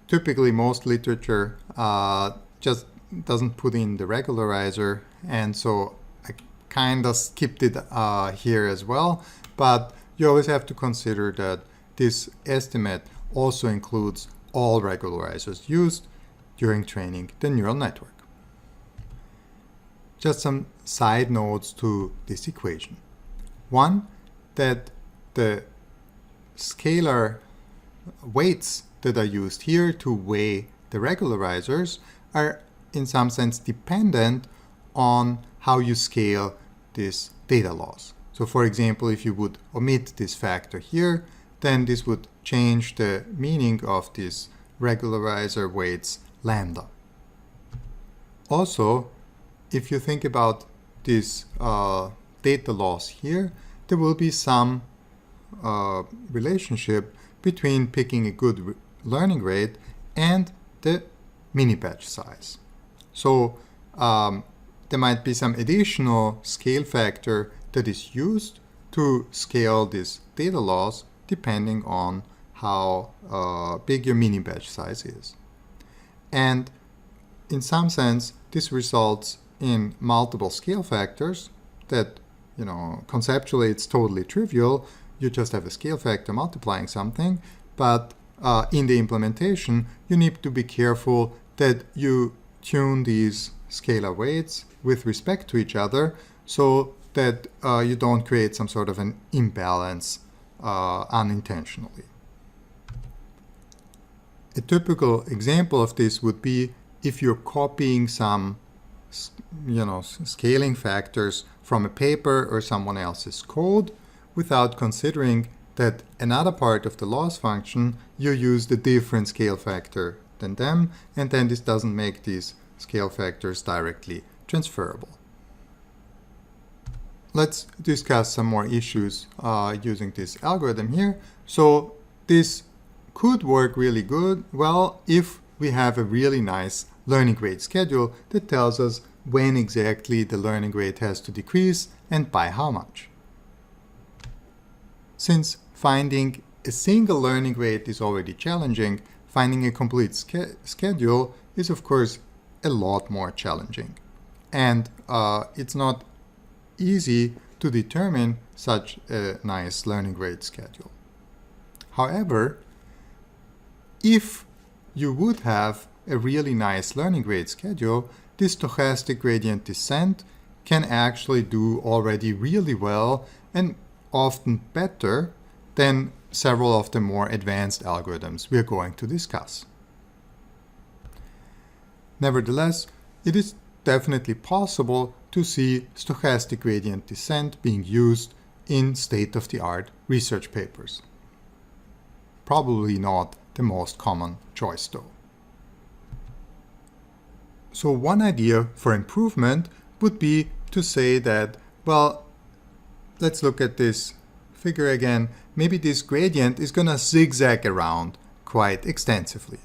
S1: typically most literature just doesn't put in the regularizer, and so I kind of skipped it here as well, but you always have to consider that this estimate also includes all regularizers used during training the neural network. Just some side notes to this equation. One, that the scalar weights that are used here to weigh the regularizers are in some sense dependent on how you scale this data loss. So for example, if you would omit this factor here, then this would change the meaning of this regularizer weights lambda. Also, if you think about this data loss here, there will be some relationship between picking a good learning rate and the mini batch size. So there might be some additional scale factor that is used to scale this data loss depending on how big your mini batch size is. And in some sense, this results in multiple scale factors that, conceptually it's totally trivial. You just have a scale factor multiplying something, but in the implementation, you need to be careful that you tune these scalar weights with respect to each other so that you don't create some sort of an imbalance unintentionally. A typical example of this would be if you're copying some scaling factors from a paper or someone else's code without considering that another part of the loss function you used a different scale factor than them, and then this doesn't make these scale factors directly transferable. Let's discuss some more issues using this algorithm here. So this could work really well if we have a really nice learning rate schedule that tells us when exactly the learning rate has to decrease and by how much. Since finding a single learning rate is already challenging, finding a complete schedule is of course a lot more challenging. And it's not easy to determine such a nice learning rate schedule. However, if you would have a really nice learning rate schedule, this stochastic gradient descent can actually do already really well and often better than several of the more advanced algorithms we're going to discuss. Nevertheless, it is definitely possible to see stochastic gradient descent being used in state-of-the-art research papers. Probably not the most common choice though. So one idea for improvement would be to say that, well, let's look at this figure again. Maybe this gradient is going to zigzag around quite extensively.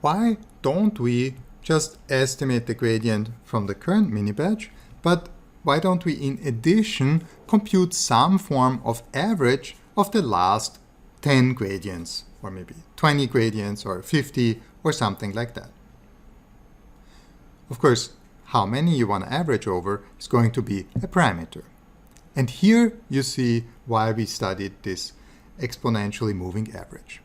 S1: Why don't we just estimate the gradient from the current mini batch, but why don't we in addition compute some form of average of the last 10 gradients, or maybe 20 gradients, or 50, or something like that? Of course, how many you want to average over is going to be a parameter. And here you see why we studied this exponentially moving average.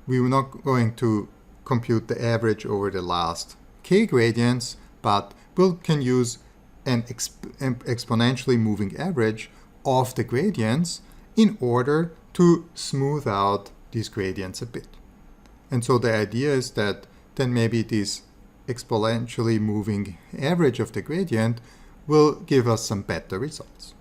S1: We were not going to compute the average over the last k gradients, but we can use an exponentially moving average of the gradients in order to smooth out these gradients a bit. And so the idea is that then maybe this exponentially moving average of the gradient will give us some better results.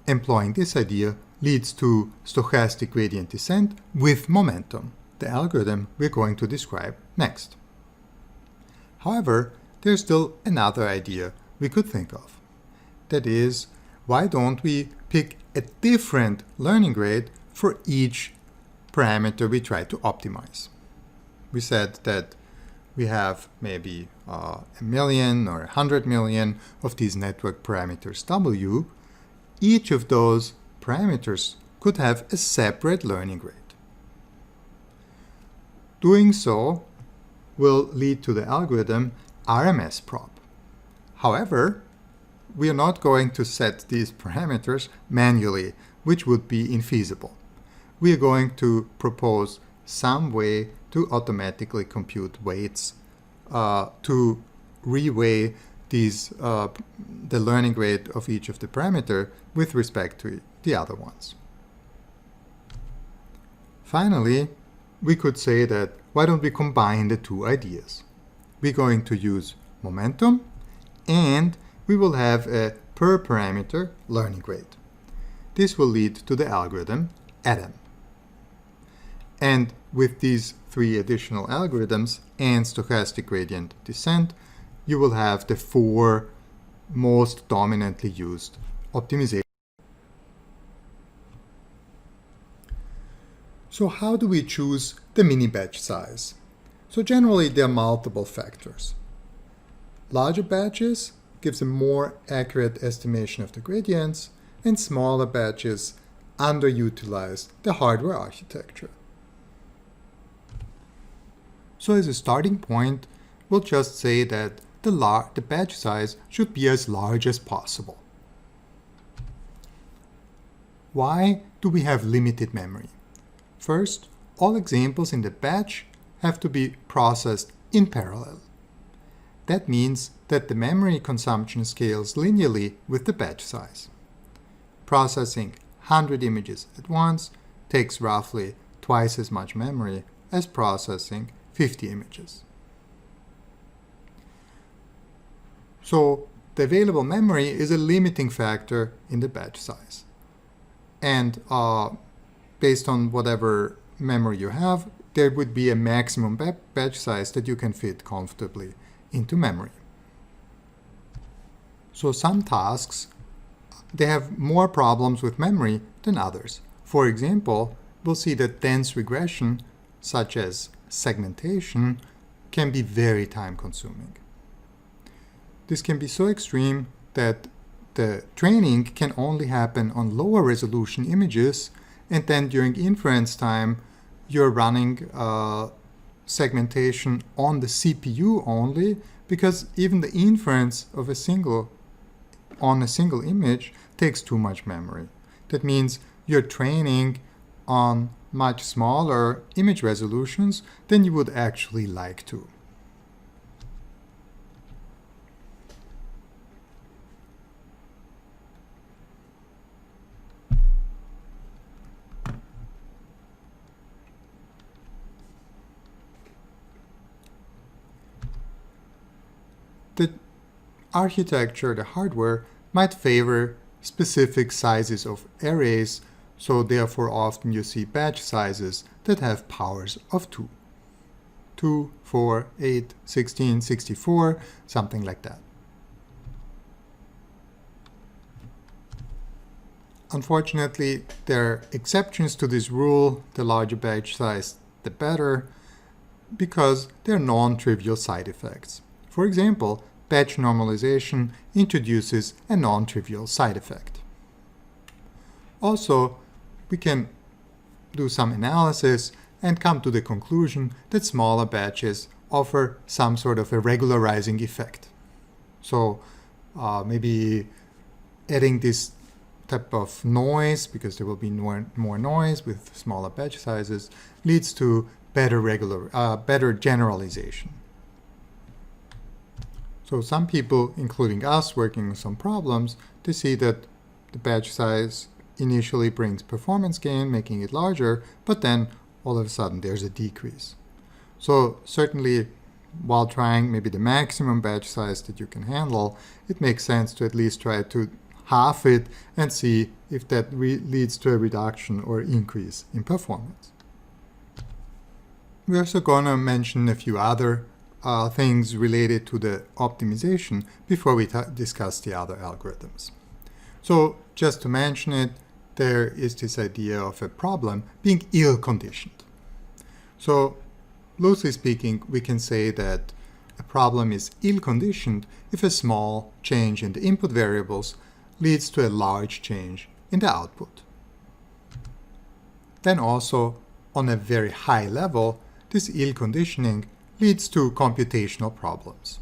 S1: Employing this idea leads to stochastic gradient descent with momentum. the algorithm we're going to describe next. However, there's still another idea we could think of. That is, why don't we pick a different learning rate for each parameter we try to optimize? We said that we have maybe 1,000,000 or 100,000,000 of these network parameters W. Each of those parameters could have a separate learning rate. Doing so will lead to the algorithm RMS prop. However, we are not going to set these parameters manually, which would be infeasible. We are going to propose some way to automatically compute weights to reweigh these, the learning rate of each of the parameter with respect to the other ones. Finally, we could say that why don't we combine the two ideas? We're going to use momentum and we will have a per parameter learning rate. This will lead to the algorithm ADAM. And with these three additional algorithms and stochastic gradient descent, you will have the four most dominantly used optimization. So how do we choose the mini-batch size? So generally there are multiple factors. Larger batches gives a more accurate estimation of the gradients, and smaller batches underutilize the hardware architecture. So as a starting point, we'll just say that the batch size should be as large as possible. Why do we have limited memory? First, all examples in the batch have to be processed in parallel. That means that the memory consumption scales linearly with the batch size. Processing 100 images at once takes roughly twice as much memory as processing 50 images. So the available memory is a limiting factor in the batch size. And based on whatever memory you have, there would be a maximum batch size that you can fit comfortably into memory. So some tasks, they have more problems with memory than others. For example, we'll see that dense regression, such as segmentation, can be very time-consuming. This can be so extreme that the training can only happen on lower resolution images, and then during inference time, you're running segmentation on the CPU only, because even the inference of on a single image takes too much memory. That means you're training on much smaller image resolutions than you would actually like to. The architecture, the hardware, might favor specific sizes of arrays, so therefore often you see batch sizes that have powers of 2. 2, 4, 8, 16, 64, something like that. Unfortunately, there are exceptions to this rule. The larger batch size, the better, because there are non-trivial side effects. For example, batch normalization introduces a non-trivial side effect. Also, we can do some analysis and come to the conclusion that smaller batches offer some sort of a regularizing effect. So maybe adding this type of noise, because there will be more noise with smaller batch sizes, leads to better generalization. So some people, including us working on some problems, they see that the batch size initially brings performance gain, making it larger, but then all of a sudden there's a decrease. So certainly, while trying maybe the maximum batch size that you can handle, it makes sense to at least try to half it and see if that leads to a reduction or increase in performance. we're also going to mention a few other things related to the optimization before we discuss the other algorithms. So just to mention it, there is this idea of a problem being ill-conditioned. So loosely speaking, we can say that a problem is ill-conditioned if a small change in the input variables leads to a large change in the output. Then also, on a very high level, this ill-conditioning leads to computational problems.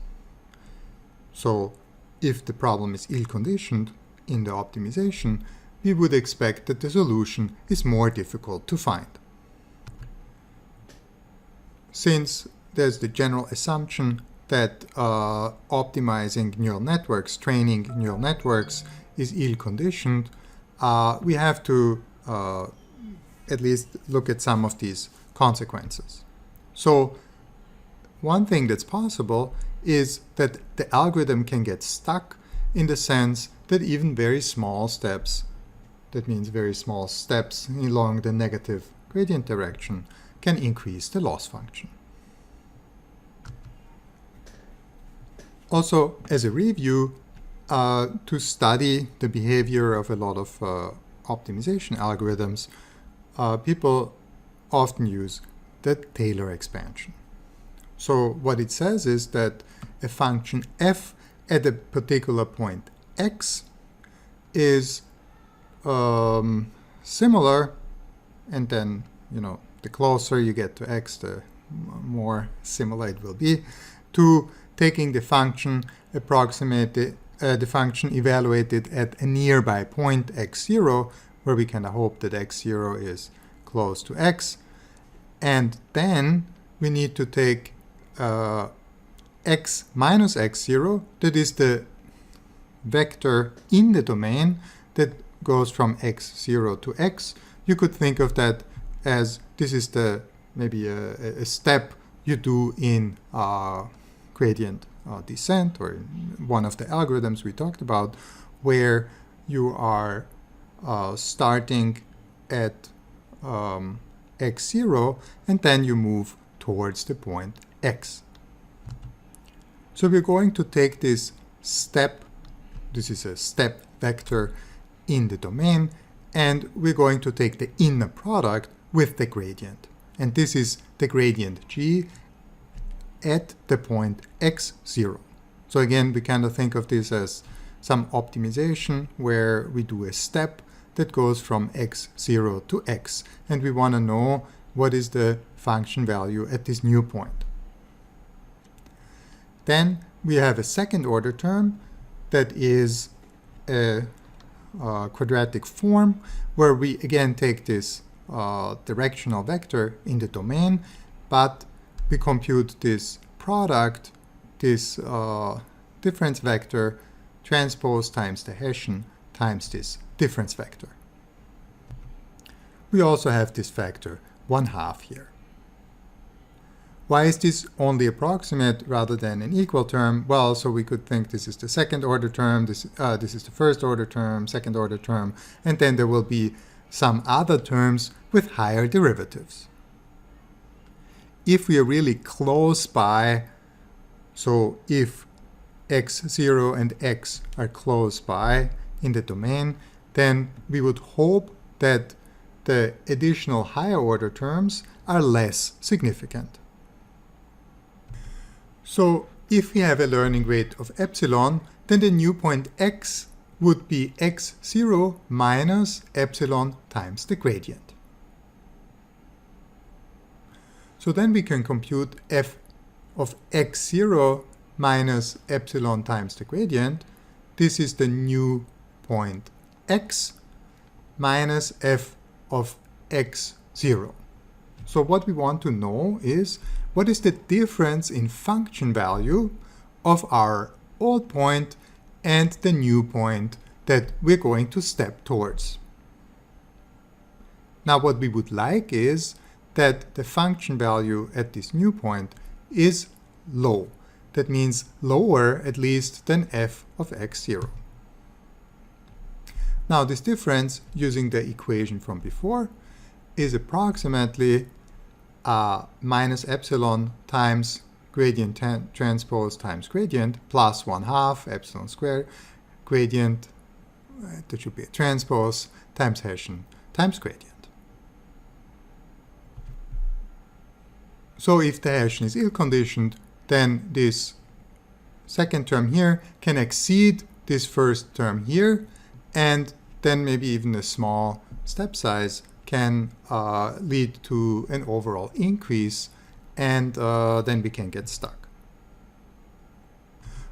S1: So if the problem is ill-conditioned in the optimization, we would expect that the solution is more difficult to find. Since there's the general assumption that optimizing neural networks, training neural networks is ill-conditioned, we have to at least look at some of these consequences. So one thing that's possible is that the algorithm can get stuck in the sense that even very small steps, that means very small steps along the negative gradient direction, can increase the loss function. Also, as a review, to study the behavior of a lot of optimization algorithms, people often use the Taylor expansion. So what it says is that a function f at a particular point x is similar, and then, the closer you get to x, the more similar it will be, to taking the function the function evaluated at a nearby point x0, where we kind of hope that x0 is close to x, and then we need to take x minus x0, that is the vector in the domain that goes from x0 to x. You could think of that as this is maybe a step you do in gradient descent, or in one of the algorithms we talked about, where you are starting at x0 and then you move towards the point x. So we're going to take this step, this is a step vector in the domain, and we're going to take the inner product with the gradient. And this is the gradient g at the point x0. So again, we kind of think of this as some optimization where we do a step that goes from x0 to x, and we want to know what is the function value at this new point. Then we have a second order term that is a quadratic form, where we again take this directional vector in the domain, but we compute this product, this difference vector, transpose times the Hessian times this difference vector. We also have this factor 1/2 here. Why is this only approximate rather than an equal term? Well, so we could think this is the second order term, this is the first order term, second order term, and then there will be some other terms with higher derivatives. If we are really close by, so if x0 and x are close by in the domain, then we would hope that the additional higher order terms are less significant. So if we have a learning rate of epsilon, then the new point x would be x0 minus epsilon times the gradient. So then we can compute f of x0 minus epsilon times the gradient. This is the new point x minus f of x0. So what we want to know is what is the difference in function value of our old point and the new point that we're going to step towards. Now what we would like is that the function value at this new point is low. That means lower at least than f of x0. Now this difference, using the equation from before, is approximately minus epsilon times gradient transpose times gradient plus 1/2 epsilon squared gradient, that should be a transpose, times Hessian times gradient. So if the Hessian is ill-conditioned, then this second term here can exceed this first term here, and then maybe even a small step size can lead to an overall increase, and then we can get stuck.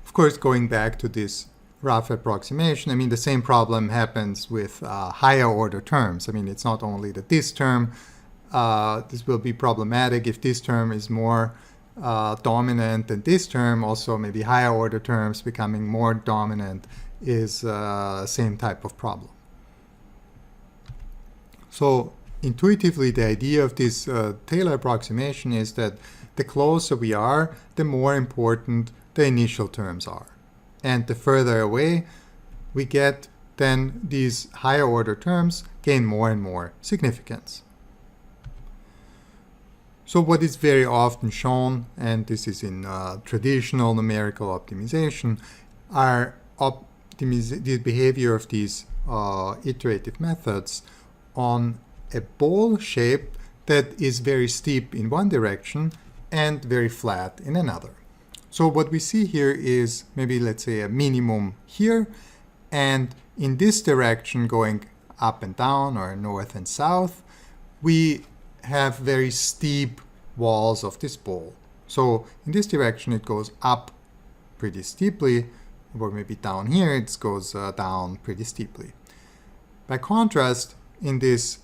S1: Of course, going back to this rough approximation, I mean, the same problem happens with higher order terms. I mean, it's not only that this term, this will be problematic if this term is more dominant than this term. Also, maybe higher order terms becoming more dominant is same type of problem. So intuitively, the idea of this Taylor approximation is that the closer we are, the more important the initial terms are. And the further away we get, then these higher order terms gain more and more significance. So what is very often shown, and this is in traditional numerical optimization, are the behavior of these iterative methods on a bowl shape that is very steep in one direction and very flat in another. So what we see here is maybe, let's say, a minimum here, and in this direction going up and down or north and south, we have very steep walls of this bowl. So in this direction it goes up pretty steeply, or maybe down here it goes down pretty steeply. By contrast, in this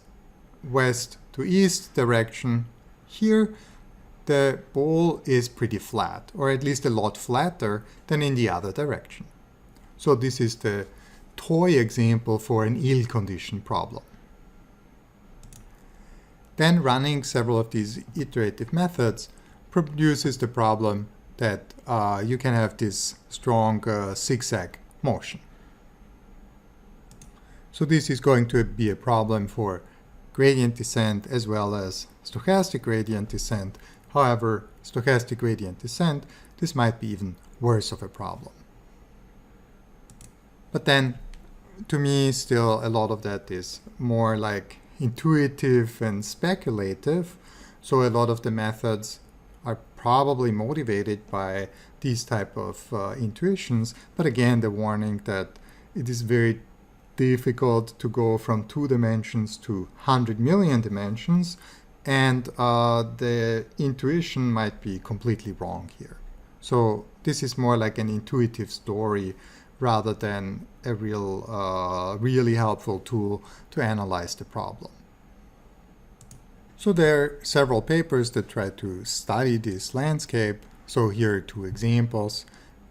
S1: west to east direction here, the bowl is pretty flat, or at least a lot flatter than in the other direction. So this is the toy example for an ill-conditioned problem. Then running several of these iterative methods produces the problem that you can have this strong zigzag motion. So this is going to be a problem for gradient descent as well as stochastic gradient descent. However, stochastic gradient descent, this might be even worse of a problem. But then, to me, still a lot of that is more like intuitive and speculative. So a lot of the methods are probably motivated by these type of intuitions. But again, the warning that it is very difficult to go from 2 dimensions to 100 million dimensions, and the intuition might be completely wrong here. So this is more like an intuitive story rather than a really helpful tool to analyze the problem. So there are several papers that try to study this landscape. So here are 2 examples,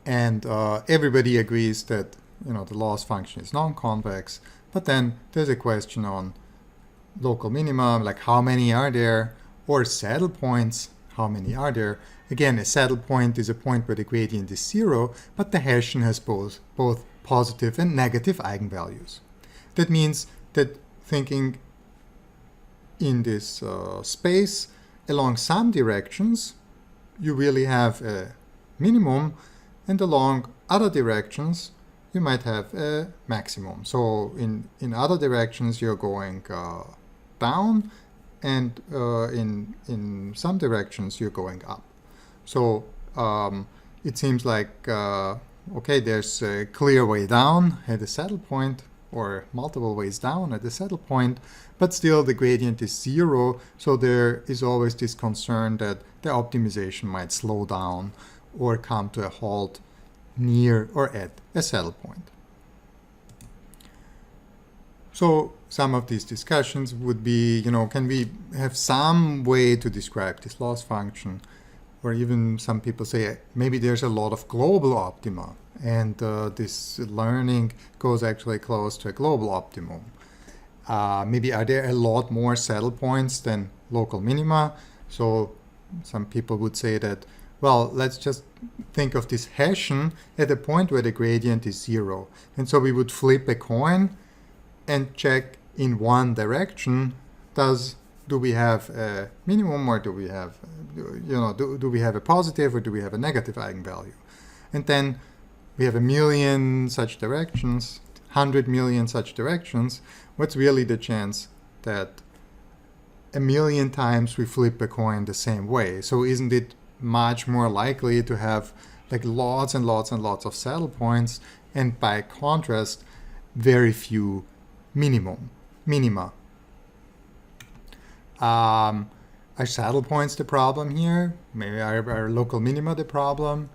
S1: and everybody agrees that the loss function is non-convex, but then there's a question on local minima, like how many are there, or saddle points, how many are there. Again, a saddle point is a point where the gradient is 0, but the Hessian has both positive and negative eigenvalues. That means that thinking in this space along some directions, you really have a minimum, and along other directions, you might have a maximum. So in other directions, you're going down, and in some directions, you're going up. So it seems like, okay, there's a clear way down at the saddle point, or multiple ways down at the saddle point, but still the gradient is 0, so there is always this concern that the optimization might slow down or come to a halt near or at a saddle point. So some of these discussions would be, can we have some way to describe this loss function? Or even some people say maybe there's a lot of global optima, and this learning goes actually close to a global optimum. Maybe are there a lot more saddle points than local minima? So some people would say that, well, let's just think of this Hessian at a point where the gradient is 0. And so we would flip a coin and check in one direction, does do we have a minimum or do we have, do we have a positive or do we have a negative eigenvalue? And then we have 1,000,000 such directions, 100 million such directions. What's really the chance that 1,000,000 times we flip a coin the same way? So isn't it much more likely to have like lots and lots and lots of saddle points, and by contrast, very few minima? Are saddle points the problem here? Maybe are local minima the problem?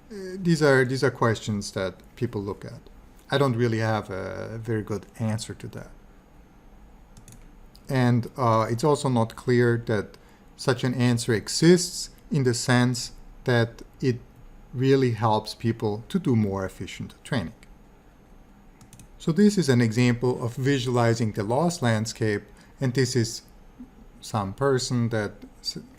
S1: These are questions that people look at. I don't really have a very good answer to that. And it's also not clear that such an answer exists in the sense that it really helps people to do more efficient training. So this is an example of visualizing the loss landscape, and this is some person that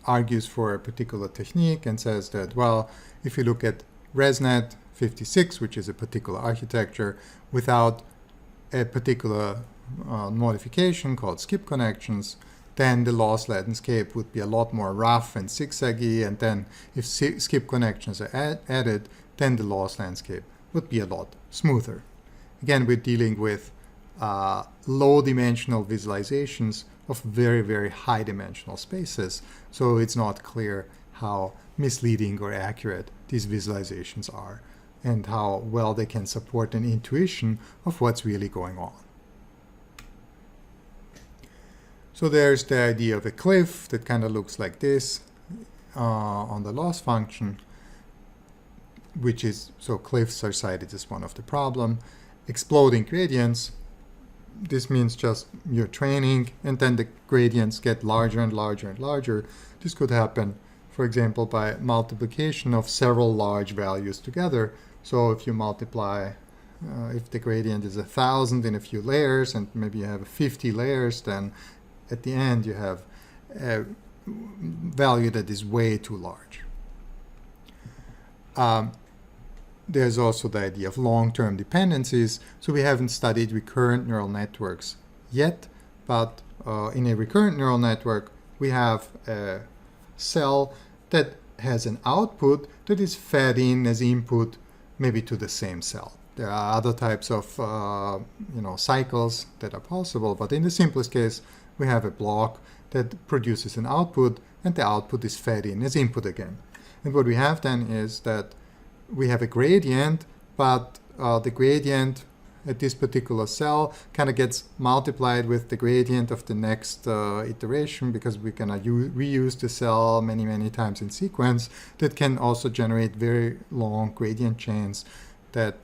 S1: argues for a particular technique and says that, well, if you look at ResNet 56, which is a particular architecture, without a particular modification called skip connections, then the loss landscape would be a lot more rough and zigzaggy, and then if skip connections are added, then the loss landscape would be a lot smoother. Again, we're dealing with low-dimensional visualizations of very, very high-dimensional spaces, so it's not clear how misleading or accurate these visualizations are and how well they can support an intuition of what's really going on. So there's the idea of a cliff that kind of looks like this on the loss function, which is, so cliffs are cited as one of the problem. Exploding gradients, this means just you're training and then the gradients get larger and larger and larger. This could happen, for example, by multiplication of several large values together. So if you multiply, if the gradient is 1,000 in a few layers and maybe you have 50 layers, then at the end you have a value that is way too large. There's also the idea of long-term dependencies. So we haven't studied recurrent neural networks yet, but in a recurrent neural network, we have a cell that has an output that is fed in as input maybe to the same cell. There are other types of cycles that are possible, but in the simplest case, we have a block that produces an output, and the output is fed in as input again. And what we have then is that we have a gradient, but the gradient at this particular cell kind of gets multiplied with the gradient of the next iteration, because we can reuse the cell many, many times in sequence. That can also generate very long gradient chains that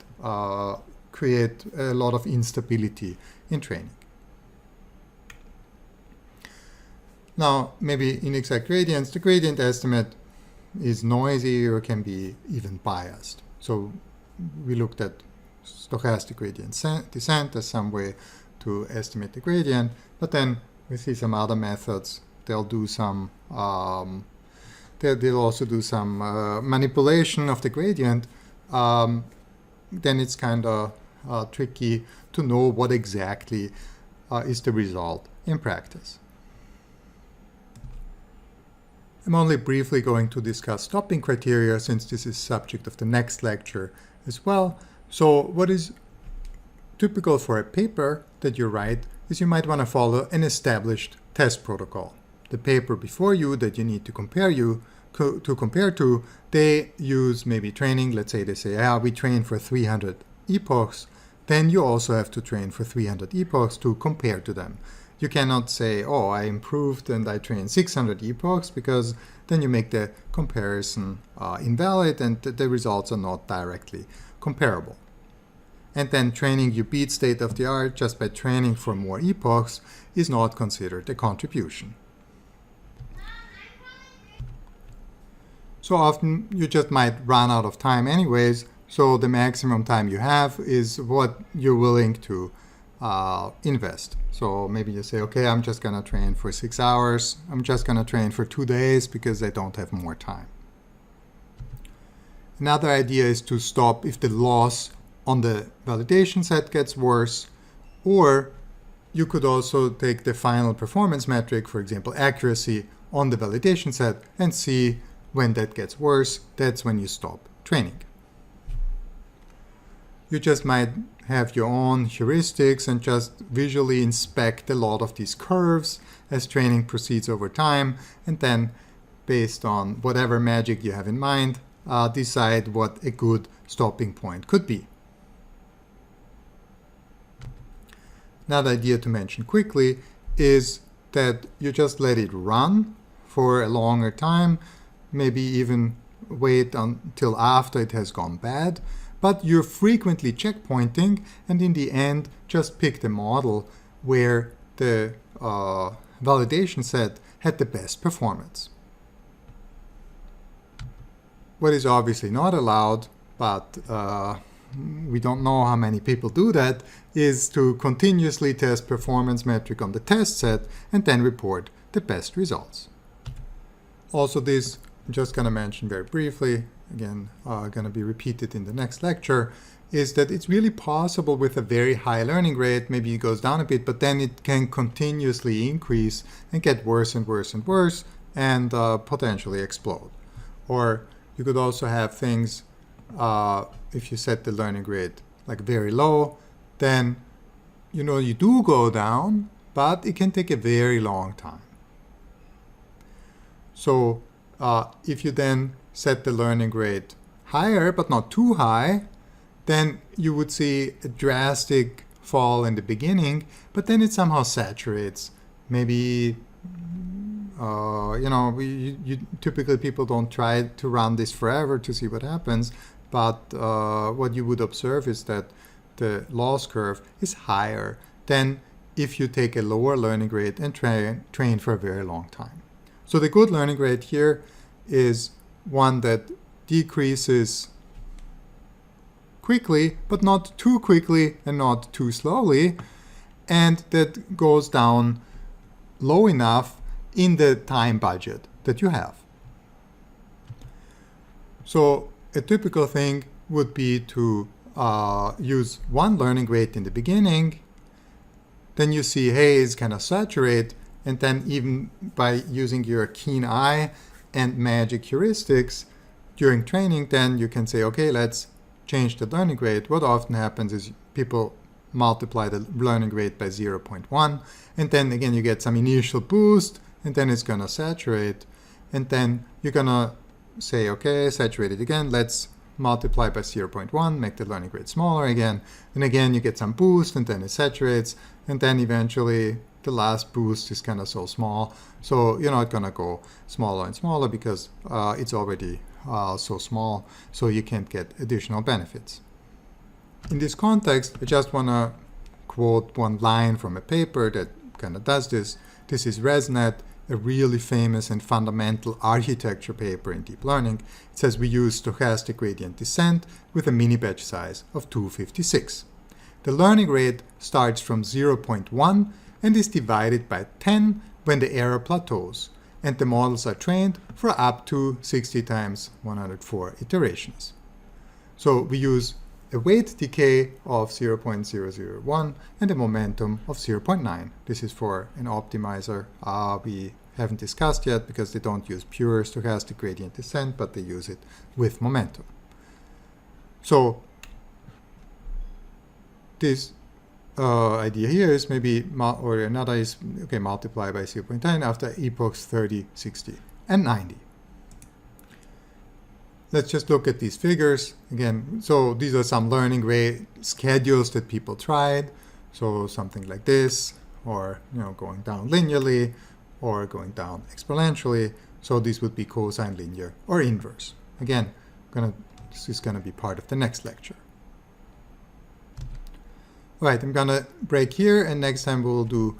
S1: create a lot of instability in training. Now, maybe inexact gradients, the gradient estimate is noisy or can be even biased. So we looked at stochastic gradient descent as some way to estimate the gradient, but then we see some other methods. They'll do some, they'll also do some manipulation of the gradient. Then it's kind of tricky to know what exactly is the result in practice. I'm only briefly going to discuss stopping criteria, since this is subject of the next lecture as well. So what is typical for a paper that you write is you might want to follow an established test protocol. The paper before you that you need to compare to, they use maybe training. Let's say they say, we train for 300 epochs. Then you also have to train for 300 epochs to compare to them. You cannot say, oh, I improved and I trained 600 epochs, because then you make the comparison invalid and the results are not directly comparable. And then training you beat state of the art just by training for more epochs is not considered a contribution. So often you just might run out of time anyways, so the maximum time you have is what you're willing to invest. So maybe you say, okay, I'm just going to train for 6 hours. I'm just going to train for 2 days because I don't have more time. Another idea is to stop if the loss on the validation set gets worse, or you could also take the final performance metric, for example, accuracy on the validation set, and see when that gets worse, that's when you stop training. You just might have your own heuristics and just visually inspect a lot of these curves as training proceeds over time, and then based on whatever magic you have in mind, decide what a good stopping point could be. Another idea to mention quickly is that you just let it run for a longer time, maybe even wait until after it has gone bad, but you're frequently checkpointing, and in the end just pick the model where the validation set had the best performance. What is obviously not allowed, but we don't know how many people do that, is to continuously test performance metric on the test set and then report the best results. Also, this I'm just going to mention very briefly, again, going to be repeated in the next lecture, is that it's really possible with a very high learning rate, maybe it goes down a bit, but then it can continuously increase and get worse and worse and worse and potentially explode. Or you could also have things, if you set the learning rate like very low, then you do go down, but it can take a very long time. So if you then set the learning rate higher, but not too high, then you would see a drastic fall in the beginning, but then it somehow saturates. Maybe, typically people don't try to run this forever to see what happens, but what you would observe is that the loss curve is higher than if you take a lower learning rate and train for a very long time. So the good learning rate here is one that decreases quickly, but not too quickly and not too slowly, and that goes down low enough in the time budget that you have. So a typical thing would be to use one learning rate in the beginning, then you see, hey, it's kind of saturate, and then even by using your keen eye and magic heuristics during training, then you can say, okay, let's change the learning rate. What often happens is people multiply the learning rate by 0.1, and then again you get some initial boost, and then it's going to saturate, and then you're going to say, okay, saturate it again, let's multiply by 0.1, make the learning rate smaller again, and again you get some boost, and then it saturates, and then eventually the last boost is kind of so small, so you're not going to go smaller and smaller because it's already so small, so you can't get additional benefits. In this context, I just want to quote one line from a paper that kind of does this. This is ResNet, a really famous and fundamental architecture paper in deep learning. It says we use stochastic gradient descent with a mini-batch size of 256. The learning rate starts from 0.1 and is divided by 10 when the error plateaus, and the models are trained for up to 60 times 104 iterations. So we use a weight decay of 0.001 and a momentum of 0.9. This is for an optimizer we haven't discussed yet because they don't use pure stochastic gradient descent, but they use it with momentum. So this idea here is maybe, or another is, okay, multiply by 0.10 after epochs 30, 60, and 90. Let's just look at these figures again. So these are some learning rate schedules that people tried. So something like this, or going down linearly, or going down exponentially. So this would be cosine linear or inverse. Again, this is gonna be part of the next lecture. All right, I'm gonna break here, and next time we'll do